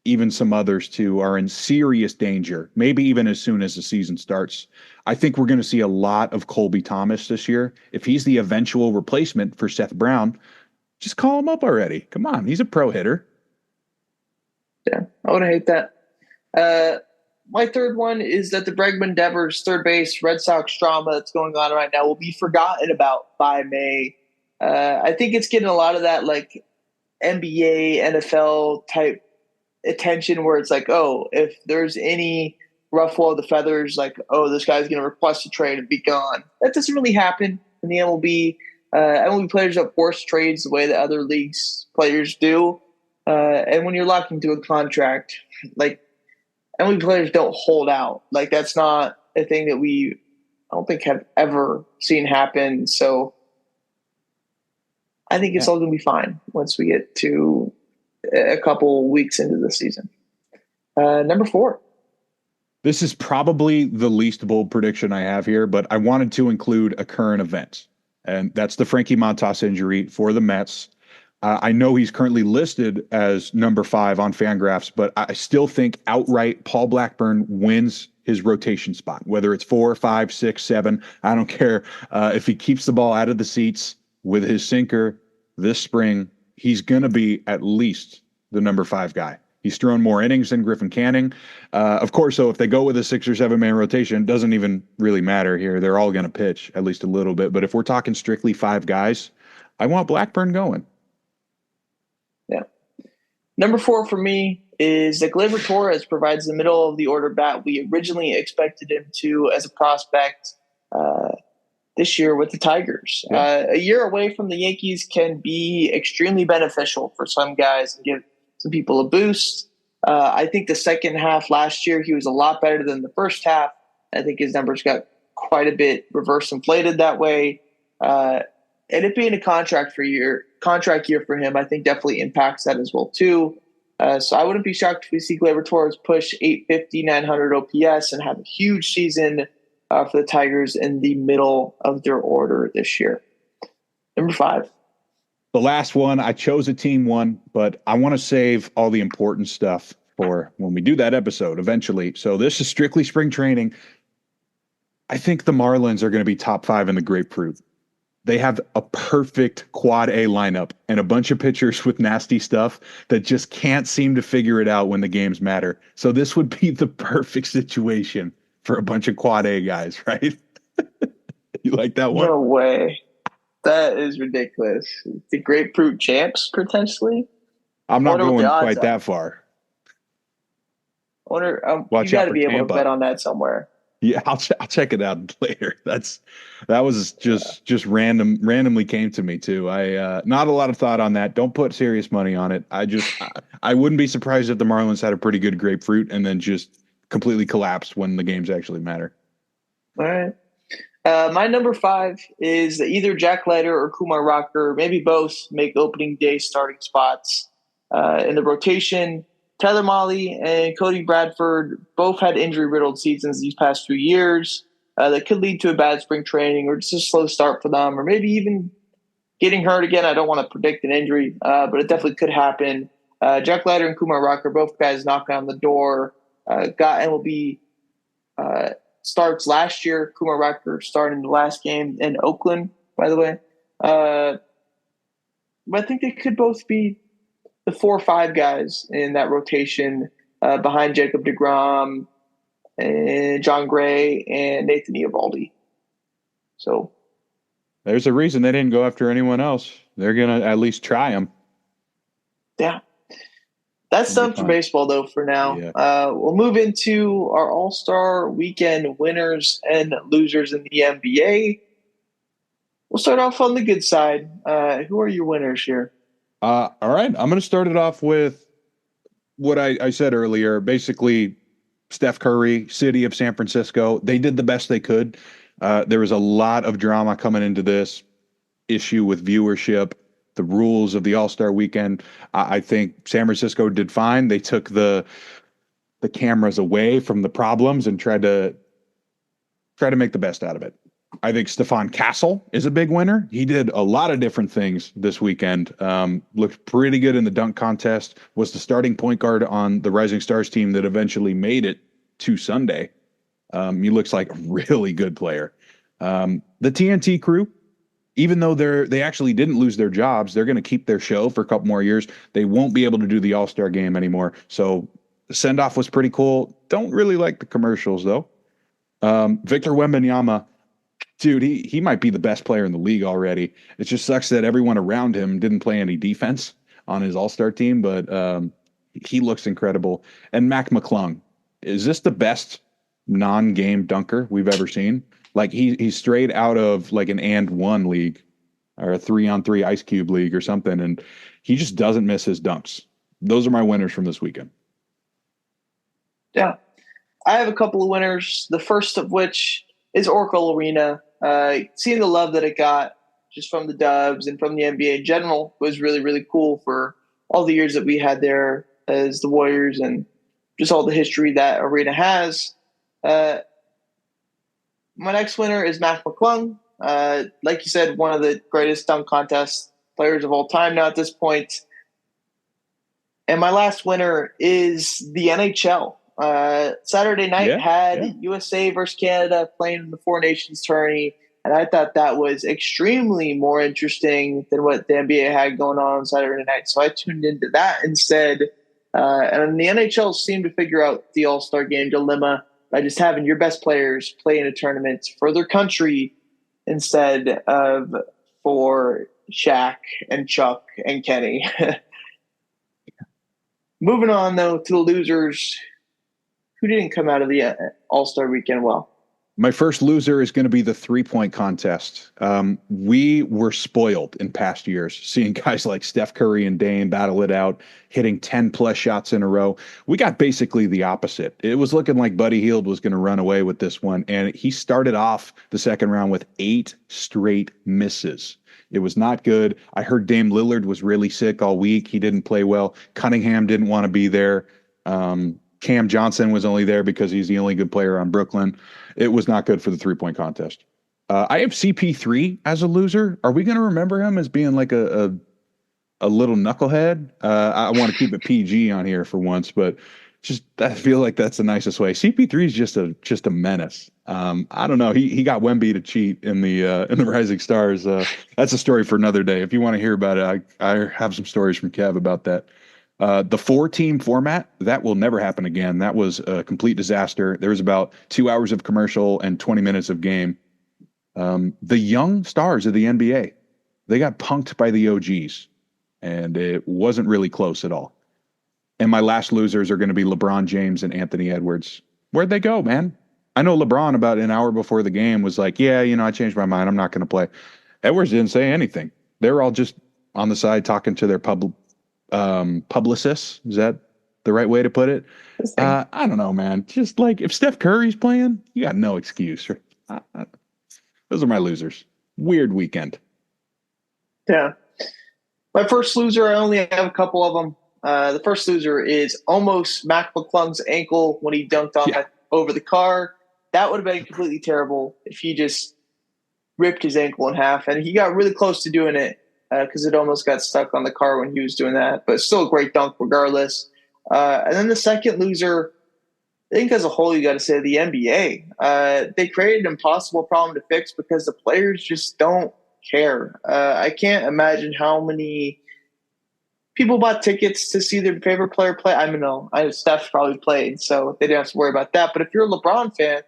even some others too, are in serious danger, maybe even as soon as the season starts. I think we're going to see a lot of Colby Thomas this year. If he's the eventual replacement for Seth Brown, just call him up already. Come on, he's a pro hitter. Yeah, I wouldn't hate that. My third one is that the Bregman Devers third base Red Sox drama that's going on right now will be forgotten about by May. I think it's getting a lot of that like NBA, NFL type attention where it's like, oh, if there's any ruffle of the feathers, like, oh, this guy's going to request a trade and be gone. That doesn't really happen in the MLB. MLB players don't force trades the way that other leagues players do. And when you're locked into a contract, like MLB players don't hold out. Like that's not a thing that I don't think have ever seen happen. So I think it's all going to be fine once we get to a couple weeks into the season. Number 4. This is probably the least bold prediction I have here, but I wanted to include a current event, and that's the Frankie Montas injury for the Mets. I know he's currently listed as number 5 on Fangraphs, but I still think outright Paul Blackburn wins his rotation spot, whether it's 4, 5, 6, 7. I don't care. If he keeps the ball out of the seats with his sinker this spring, he's going to be at least the number 5 guy. He's thrown more innings than Griffin Canning. Of course, so if they go with a 6 or 7 man rotation, it doesn't even really matter here. They're all going to pitch at least a little bit. But if we're talking strictly 5 guys, I want Blackburn going. Yeah. Number 4 for me is that Gleyber Torres provides the middle of the order bat we originally expected him to as a prospect this year with the Tigers. Yeah. A year away from the Yankees can be extremely beneficial for some guys and give some people a boost. I think the second half last year, he was a lot better than the first half. I think his numbers got quite a bit reverse inflated that way. And it being a contract year for him, I think definitely impacts that as well too. So I wouldn't be shocked if we see Gleyber Torres push 850, 900 OPS and have a huge season for the Tigers in the middle of their order this year. Number 5. The last one, I chose a team one, but I want to save all the important stuff for when we do that episode eventually. So this is strictly spring training. I think the Marlins are going to be top 5 in the grapefruit. They have a perfect quad A lineup and a bunch of pitchers with nasty stuff that just can't seem to figure it out when the games matter. So this would be the perfect situation for a bunch of quad A guys, right? You like that one? No way. That is ridiculous. The grapefruit champs, potentially? I'm not going quite that far. You got to be able to bet on that somewhere. Yeah, I'll check it out later. That was just randomly came to me too. I not a lot of thought on that. Don't put serious money on it. I wouldn't be surprised if the Marlins had a pretty good grapefruit and then just completely collapsed when the games actually matter. All right. My number 5 is either Jack Leiter or Kumar Rocker, maybe both, make opening day starting spots in the rotation. Tyler Mahle and Cody Bradford both had injury-riddled seasons these past few years that could lead to a bad spring training or just a slow start for them, or maybe even getting hurt again. I don't want to predict an injury, but it definitely could happen. Jack Leiter and Kumar Rocker, both guys knocking on the door, got MLB starts last year. Kumar Rocker started the last game in Oakland, by the way. But I think they could both be the 4 or 5 guys in that rotation behind Jacob deGrom and John Gray and Nathan Eovaldi. So there's a reason they didn't go after anyone else. They're going to at least try them. Yeah. That's done for baseball, though, for now. Yeah. We'll move into our All-Star Weekend winners and losers in the NBA. We'll start off on the good side. Who are your winners here? All right. I'm going to start it off with what I said earlier. Basically, Steph Curry, city of San Francisco, they did the best they could. There was a lot of drama coming into this issue with viewership, the rules of the All-Star Weekend. I think San Francisco did fine. They took the cameras away from the problems and tried to make the best out of it. I think Stephon Castle is a big winner. He did a lot of different things this weekend. Looked pretty good in the dunk contest. Was the starting point guard on the Rising Stars team that eventually made it to Sunday. He looks like a really good player. The TNT crew, even though they actually didn't lose their jobs, they're going to keep their show for a couple more years. They won't be able to do the All-Star game anymore. So the send-off was pretty cool. Don't really like the commercials, though. Victor Wembanyama, dude, he might be the best player in the league already. It just sucks that everyone around him didn't play any defense on his All-Star team, but He looks incredible. And Mac McClung, is this the best non-game dunker we've ever seen? Like he's straight out of like an and one league or a 3-on-3 ice cube league or something, and he just doesn't miss his dunks. Those are my winners from this weekend. Yeah. I have a couple of winners, the first of which is Oracle Arena. Seeing the love that it got just from the Dubs and from the NBA in general was really, really cool for all the years that we had there as the Warriors and just all the history that arena has. My next winner is Mac McClung. Like you said, one of the greatest dunk contest players of all time now at this point. And my last winner is the NHL. Saturday night had USA versus Canada playing in the Four Nations tourney, and I thought that was extremely more interesting than what the NBA had going on Saturday night. So I tuned into that instead. And the NHL seemed to figure out the All-Star Game dilemma by just having your best players play in a tournament for their country instead of for Shaq and Chuck and Kenny. Moving on, though, to the losers who didn't come out of the All-Star weekend well. My first loser is going to be the 3-point contest. We were spoiled in past years, seeing guys like Steph Curry and Dame battle it out, hitting 10-plus shots in a row. We got basically the opposite. It was looking like Buddy Hield was going to run away with this one, and he started off the second round with 8 straight misses. It was not good. I heard Dame Lillard was really sick all week. He didn't play well. Cunningham didn't want to be there. Cam Johnson was only there because he's the only good player on Brooklyn. It was not good for the 3-point contest. I have CP3 as a loser. Are we going to remember him as being like a little knucklehead? I want to keep it PG on here for once, but just I feel like that's the nicest way. CP3 is just a menace. I don't know. He got Wemby to cheat in the Rising Stars. That's a story for another day. If you want to hear about it, I have some stories from Kev about that. The 4-team format, that will never happen again. That was a complete disaster. There was about 2 hours of commercial and 20 minutes of game. The young stars of the NBA, they got punked by the OGs, and it wasn't really close at all. And my last losers are going to be LeBron James and Anthony Edwards. Where'd they go, man? I know LeBron about an hour before the game was like, yeah, I changed my mind. I'm not going to play. Edwards didn't say anything. They were all just on the side talking to their publicists. Is that the right way to put it? I don't know, man. Just like if Steph Curry's playing, you got no excuse. Those are my losers. Weird weekend. Yeah. My first loser, I only have a couple of them. The first loser is almost Mac McClung's ankle when he dunked on over the car. That would have been completely terrible if he just ripped his ankle in half. And he got really close to doing it because it almost got stuck on the car when he was doing that. But still a great dunk regardless. And then the second loser, I think as a whole, you got to say the NBA. They created an impossible problem to fix because the players just don't care. I can't imagine how many people bought tickets to see their favorite player play. I don't know. Steph probably played, so they didn't have to worry about that. But if you're a LeBron fan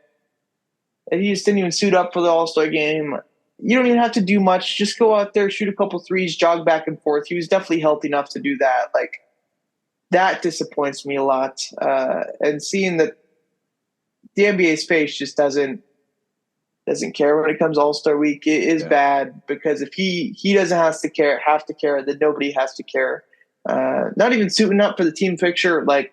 and he just didn't even suit up for the All-Star game, you don't even have to do much. Just go out there, shoot a couple threes, jog back and forth. He was definitely healthy enough to do that. Like, that disappoints me a lot. And seeing that the NBA's face just doesn't care when it comes to All-Star Week is bad, because if he doesn't have to care, then nobody has to care. Not even suiting up for the team picture, like,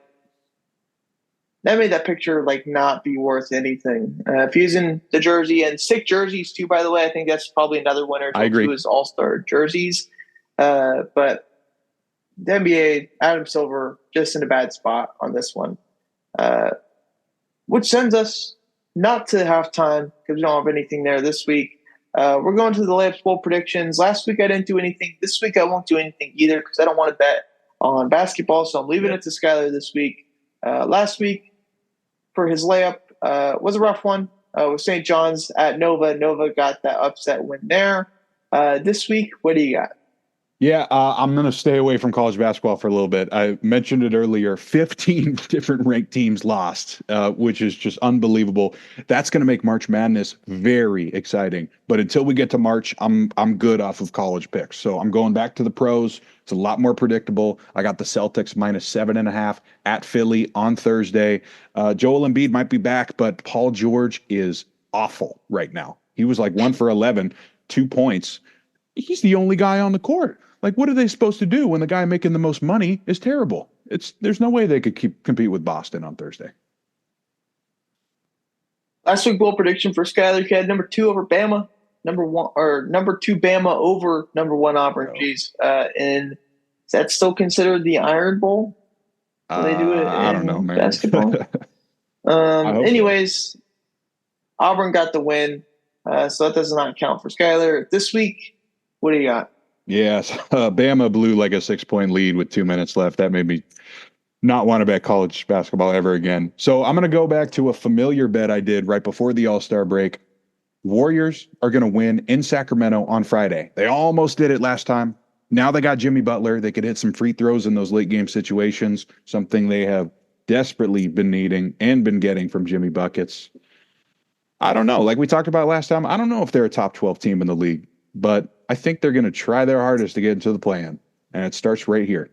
that made that picture like not be worth anything. If he's in the jersey, and sick jerseys too, by the way, I think that's probably another winner. I agree. To his All-Star jerseys. But the NBA, Adam Silver, just in a bad spot on this one. Which sends us not to halftime because we don't have anything there this week. We're going to the Layups Bowl predictions. Last week I didn't do anything. This week I won't do anything either because I don't want to bet on basketball, so I'm leaving it to Skylar this week. Last week for his layup was a rough one with St. John's at Nova. Nova got that upset win there. This week, what do you got? Yeah, I'm going to stay away from college basketball for a little bit. I mentioned it earlier. 15 different ranked teams lost, which is just unbelievable. That's going to make March Madness very exciting. But until we get to March, I'm good off of college picks. So I'm going back to the pros. It's a lot more predictable. I got the Celtics -7.5 at Philly on Thursday. Joel Embiid might be back, but Paul George is awful right now. He was like 1 for 11, 2 points. He's the only guy on the court. Like, what are they supposed to do when the guy making the most money is terrible? There's no way they could compete with Boston on Thursday. Last week, bold prediction for Skyler. He had number 2 over Bama, number 2 Bama over number 1 Auburn. Jeez, and is that still considered the Iron Bowl? Do they do it I don't know, man. Basketball. Anyways, So. Auburn got the win, so that does not count for Skyler. This week, what do you got? Yes, Bama blew like a 6-point lead with 2 minutes left. That made me not want to bet college basketball ever again. So I'm going to go back to a familiar bet I did right before the All-Star break. Warriors are going to win in Sacramento on Friday. They almost did it last time. Now they got Jimmy Butler. They could hit some free throws in those late game situations, something they have desperately been needing and been getting from Jimmy Buckets. I don't know. Like we talked about last time, I don't know if they're a top 12 team in the league, but I think they're going to try their hardest to get into the play-in. And it starts right here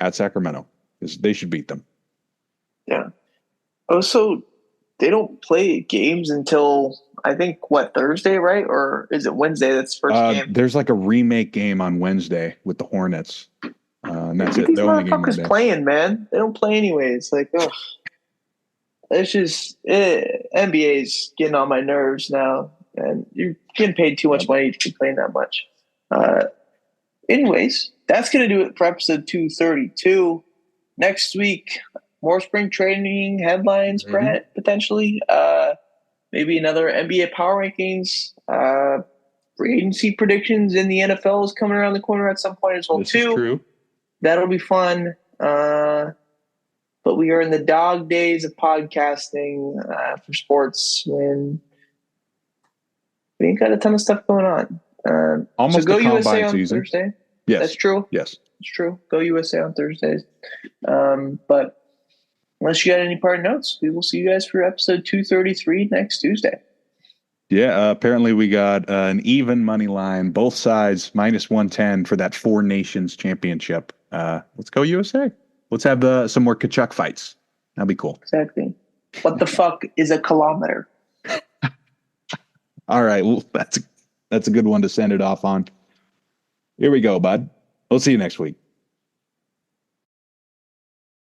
at Sacramento. They should beat them. Yeah. Oh, so they don't play games until, I think, Thursday, right? Or is it Wednesday? That's the first game. There's like a remake game on Wednesday with the Hornets. And that's it. These the only game motherfuckers playing, man. They don't play anyways. Like, ugh. It's just NBA's getting on my nerves now, and you're getting paid too much money to be playing that much. Anyways, that's going to do it for episode 232. Next week, more spring training headlines, Brett, potentially. Maybe another NBA power rankings. Free agency predictions in the NFL is coming around the corner at some point as well, this too. Is true. That'll be fun. But we are in the dog days of podcasting for sports when we ain't got a ton of stuff going on. Almost so go the USA on season. Thursday. Yes. That's true. Yes. It's true. Go USA on Thursdays. But unless you got any parting notes, we will see you guys for episode 233 next Tuesday. Yeah, apparently we got an even money line, both sides -110 for that Four Nations championship. Let's go USA. Let's have some more Kachuk fights. That'll be cool. Exactly. What the fuck is a kilometer? All right. Well, that's a good one to send it off on. Here we go, bud. We'll see you next week.